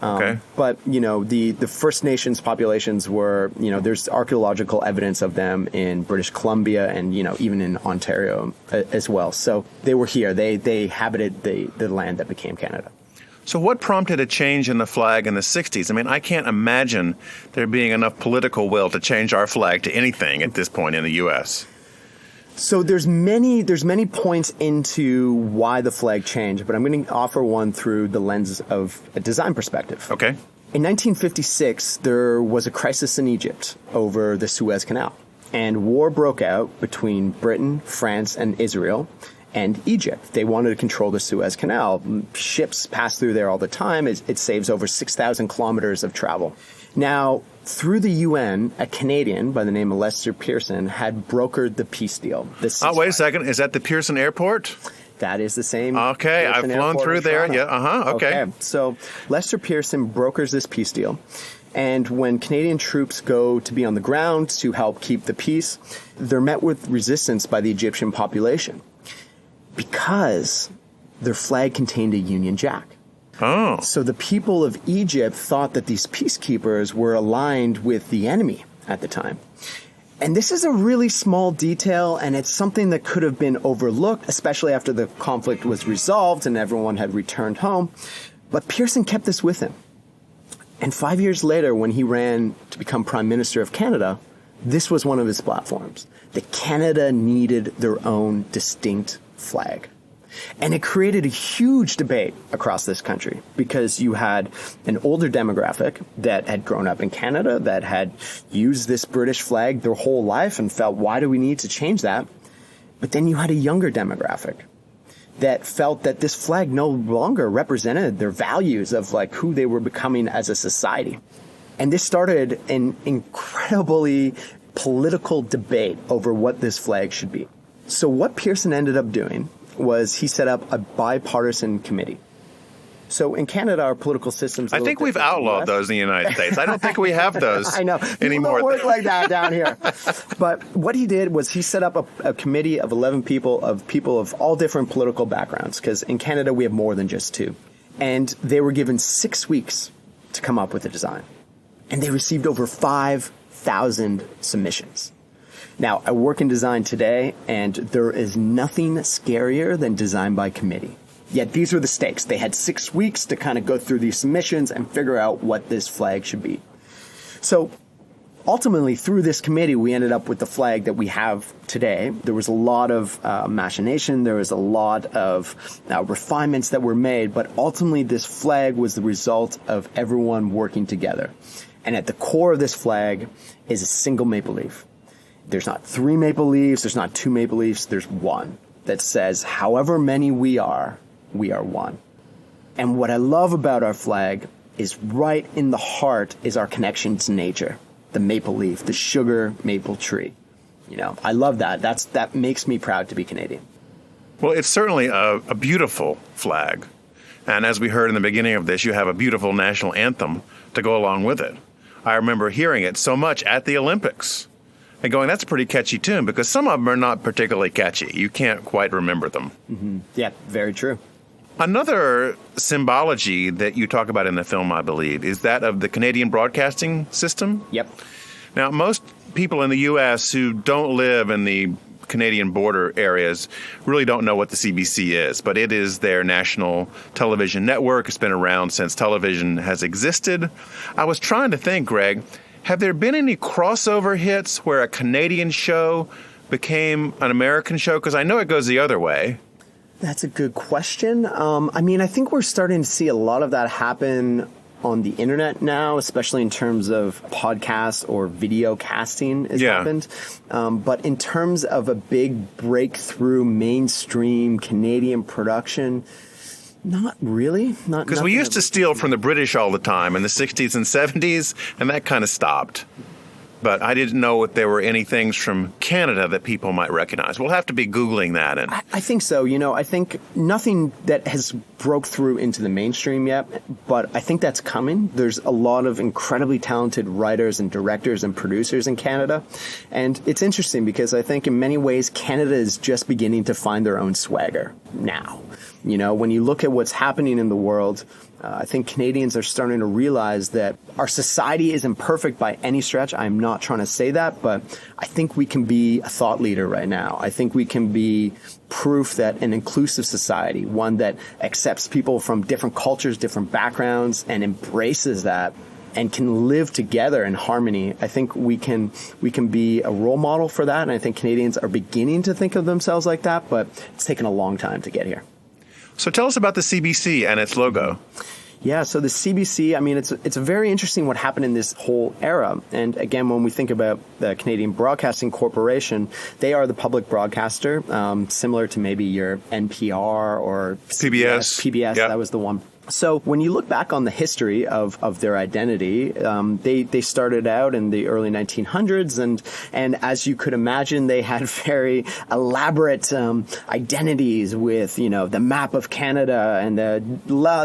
But, the First Nations populations were, there's archaeological evidence of them in British Columbia and, even in Ontario as well. So they were here. They inhabited the land that became Canada. So what prompted a change in the flag in the 60s? I mean, I can't imagine there being enough political will to change our flag to anything at this point in the U.S. So there's many points into why the flag changed, but I'm going to offer one through the lens of a design perspective. Okay. In 1956, there was a crisis in Egypt over the Suez Canal, and war broke out between Britain, France, and Israel, and Egypt. They wanted to control the Suez Canal. Ships pass through there all the time. It saves over 6,000 kilometers of travel. Now, through the UN, a Canadian by the name of Lester Pearson had brokered the peace deal. Wait a second. Is that the Pearson Airport? That is the same. Okay, Pearson I've flown through there. Yeah, okay. So Lester Pearson brokers this peace deal. And when Canadian troops go to be on the ground to help keep the peace, they're met with resistance by the Egyptian population because their flag contained a Union Jack. Oh. So the people of Egypt thought that these peacekeepers were aligned with the enemy at the time. And this is a really small detail, and it's something that could have been overlooked, especially after the conflict was resolved and everyone had returned home. But Pearson kept this with him. And 5 years later, when he ran to become Prime Minister of Canada, this was one of his platforms, that Canada needed their own distinct flag. And it created a huge debate across this country because you had an older demographic that had grown up in Canada, that had used this British flag their whole life and felt, why do we need to change that? But then you had a younger demographic that felt that this flag no longer represented their values of like who they were becoming as a society. And this started an incredibly political debate over what this flag should be. So what Pearson ended up doing was he set up a bipartisan committee. So in Canada, our political system's I think we've outlawed those in the United States. I don't think we have those I know. anymore. People don't work like that down here. But what he did was he set up a committee of 11 people of all different political backgrounds, because in Canada we have more than just 2. And they were given 6 weeks to come up with a design. And they received over 5,000 submissions. Now, I work in design today, and there is nothing scarier than design by committee. Yet these were the stakes. They had 6 weeks to kind of go through these submissions and figure out what this flag should be. So ultimately, through this committee, we ended up with the flag that we have today. There was a lot of machination. There was a lot of refinements that were made. But ultimately, this flag was the result of everyone working together. And at the core of this flag is a single maple leaf. There's not 3 maple leaves. There's not 2 maple leaves. There's one that says, however many we are one. And what I love about our flag is right in the heart is our connection to nature. The maple leaf, the sugar maple tree. You know, I love that. That makes me proud to be Canadian. Well, it's certainly a beautiful flag. And as we heard in the beginning of this, you have a beautiful national anthem to go along with it. I remember hearing it so much at the Olympics and going, that's a pretty catchy tune, because some of them are not particularly catchy. You can't quite remember them. Mm-hmm. Yeah, very true. Another symbology that you talk about in the film, I believe, is that of the Canadian broadcasting system. Yep. Now, most people in the U.S. who don't live in the Canadian border areas really don't know what the CBC is, but it is their national television network. It's been around since television has existed. I was trying to think, Greg, have there been any crossover hits where a Canadian show became an American show? Because I know it goes the other way. That's a good question. I think we're starting to see a lot of that happen on the internet now, especially in terms of podcasts or video casting has happened. But in terms of a big breakthrough mainstream Canadian production, not really. Because we used to steal from the British all the time in the 60s and 70s, and that kind of stopped. But I didn't know if there were any things from Canada that people might recognize. We'll have to be Googling that. And I think so. I think nothing that has broke through into the mainstream yet, but I think that's coming. There's a lot of incredibly talented writers and directors and producers in Canada. And it's interesting because I think in many ways Canada is just beginning to find their own swagger now. When you look at what's happening in the world, I think Canadians are starting to realize that our society isn't perfect by any stretch. I'm not trying to say that, but I think we can be a thought leader right now. I think we can be proof that an inclusive society, one that accepts people from different cultures, different backgrounds, and embraces that and can live together in harmony. I think we can be a role model for that, and I think Canadians are beginning to think of themselves like that, but it's taken a long time to get here. So tell us about the CBC and its logo. Yeah, so the CBC, it's very interesting what happened in this whole era. And again, when we think about the Canadian Broadcasting Corporation, they are the public broadcaster, similar to maybe your NPR or PBS, yep. That was the one. So when you look back on the history of their identity, they started out in the early 1900s, and as you could imagine, they had very elaborate identities with the map of Canada and the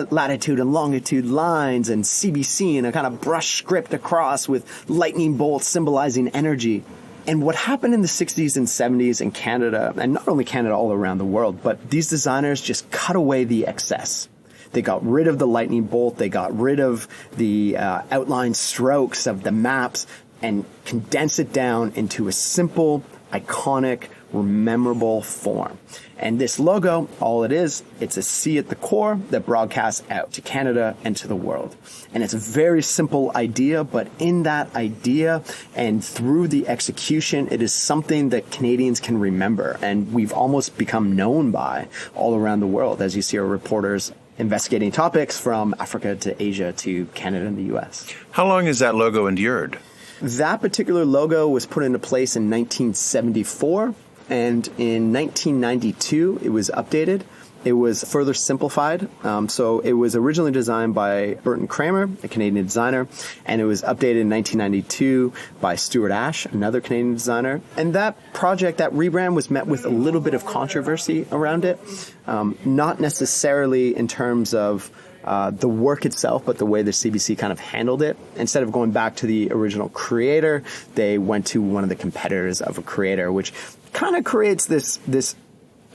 latitude and longitude lines and CBC and a kind of brush script across with lightning bolts symbolizing energy. And what happened in the 60s and 70s in Canada, and not only Canada, all around the world, but these designers just cut away the excess. They got rid of the lightning bolt. They got rid of the outline strokes of the maps and condensed it down into a simple, iconic, memorable form. And this logo, all it is, it's a C at the core that broadcasts out to Canada and to the world. And it's a very simple idea, but in that idea and through the execution, it is something that Canadians can remember. And we've almost become known by all around the world, as you see our reporters investigating topics from Africa to Asia to Canada and the U.S. How long has that logo endured? That particular logo was put into place in 1974. and in 1992 it was updated. It was further simplified. So it was originally designed by Burton Kramer, a Canadian designer, and it was updated in 1992 by Stuart Ashe, another Canadian designer. And that project, that rebrand, was met with a little bit of controversy around it, not necessarily in terms of the work itself, but the way the CBC kind of handled it. Instead of going back to the original creator, they went to one of the competitors of a creator, which kind of creates this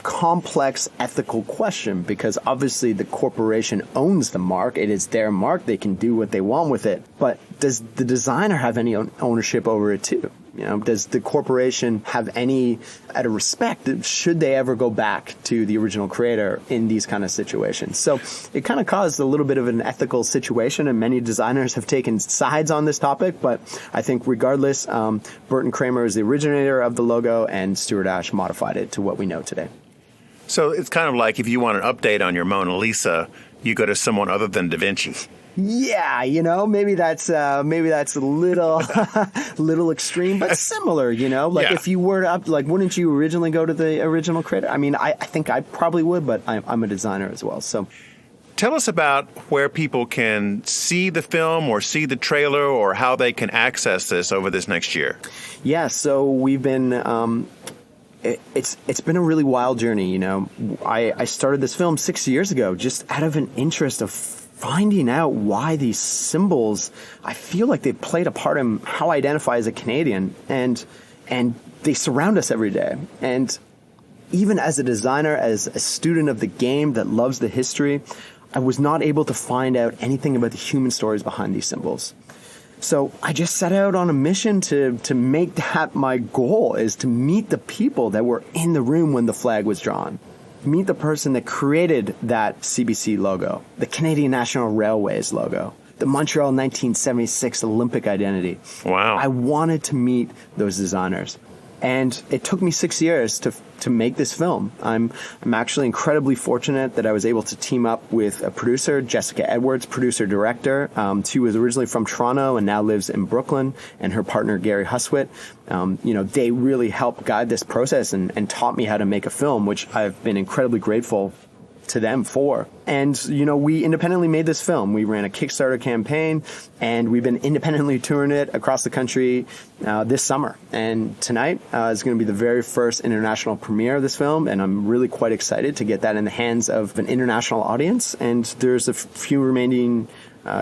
complex ethical question, because obviously the corporation owns the mark. It is their mark. They can do what they want with it. But does the designer have any ownership over it too? Does the corporation have any out of respect? Should they ever go back to the original creator in these kind of situations? So it kind of caused a little bit of an ethical situation, and many designers have taken sides on this topic. But I think regardless, Burton Kramer is the originator of the logo, and Stuart Ashe modified it to what we know today. So it's kind of like if you want an update on your Mona Lisa, you go to someone other than Da Vinci. Yeah, maybe that's a little little extreme, but similar. If you were to wouldn't you originally go to the original creator? I mean, I think I probably would, but I'm a designer as well. So, tell us about where people can see the film or see the trailer, or how they can access this over this next year. Yeah, so we've been. It's been a really wild journey. I started this film 6 years ago, just out of an interest of finding out why these symbols, I feel like they played a part in how I identify as a Canadian, and they surround us every day. And even as a designer, as a student of the game that loves the history, I was not able to find out anything about the human stories behind these symbols. So I just set out on a mission to make that my goal, is to meet the people that were in the room when the flag was drawn. Meet the person that created that CBC logo, the Canadian National Railways logo, the Montreal 1976 Olympic identity. Wow. I wanted to meet those designers. And it took me 6 years to make this film. I'm actually incredibly fortunate that I was able to team up with a producer, Jessica Edwards, producer-director. She was originally from Toronto and now lives in Brooklyn, and her partner, Gary Huswit. They really helped guide this process and taught me how to make a film, which I've been incredibly grateful to them for. And, we independently made this film. We ran a Kickstarter campaign, and we've been independently touring it across the country this summer. And tonight is going to be the very first international premiere of this film, and I'm really quite excited to get that in the hands of an international audience. And there's a few remaining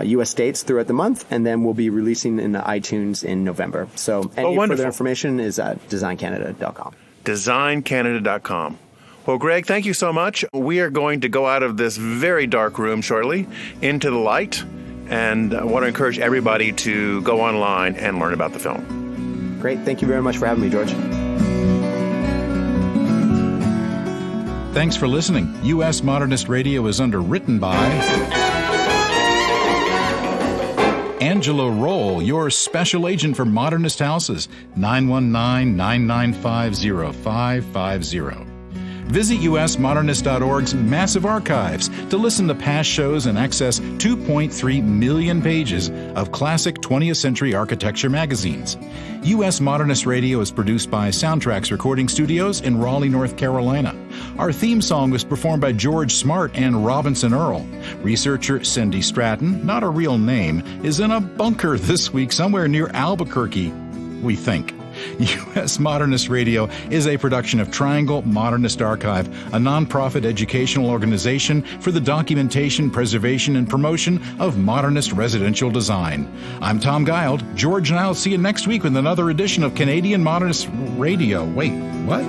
U.S. dates throughout the month, and then we'll be releasing in the iTunes in November. So any further information is at designcanada.com. Designcanada.com. Well, Greg, thank you so much. We are going to go out of this very dark room shortly into the light, and I want to encourage everybody to go online and learn about the film. Great. Thank you very much for having me, George. Thanks for listening. US Modernist Radio is underwritten by Angela Roll, your special agent for Modernist Houses, 919-995-0550. Visit usmodernist.org's massive archives to listen to past shows and access 2.3 million pages of classic 20th century architecture magazines. US Modernist Radio is produced by Soundtracks Recording Studios in Raleigh, North Carolina. Our theme song was performed by George Smart and Robinson Earl. Researcher Cindy Stratton, not a real name, is in a bunker this week somewhere near Albuquerque, we think. U.S. Modernist Radio is a production of Triangle Modernist Archive, a nonprofit educational organization for the documentation, preservation, and promotion of modernist residential design. I'm Tom Guild. George and I will see you next week with another edition of Canadian Modernist Radio. Wait, what?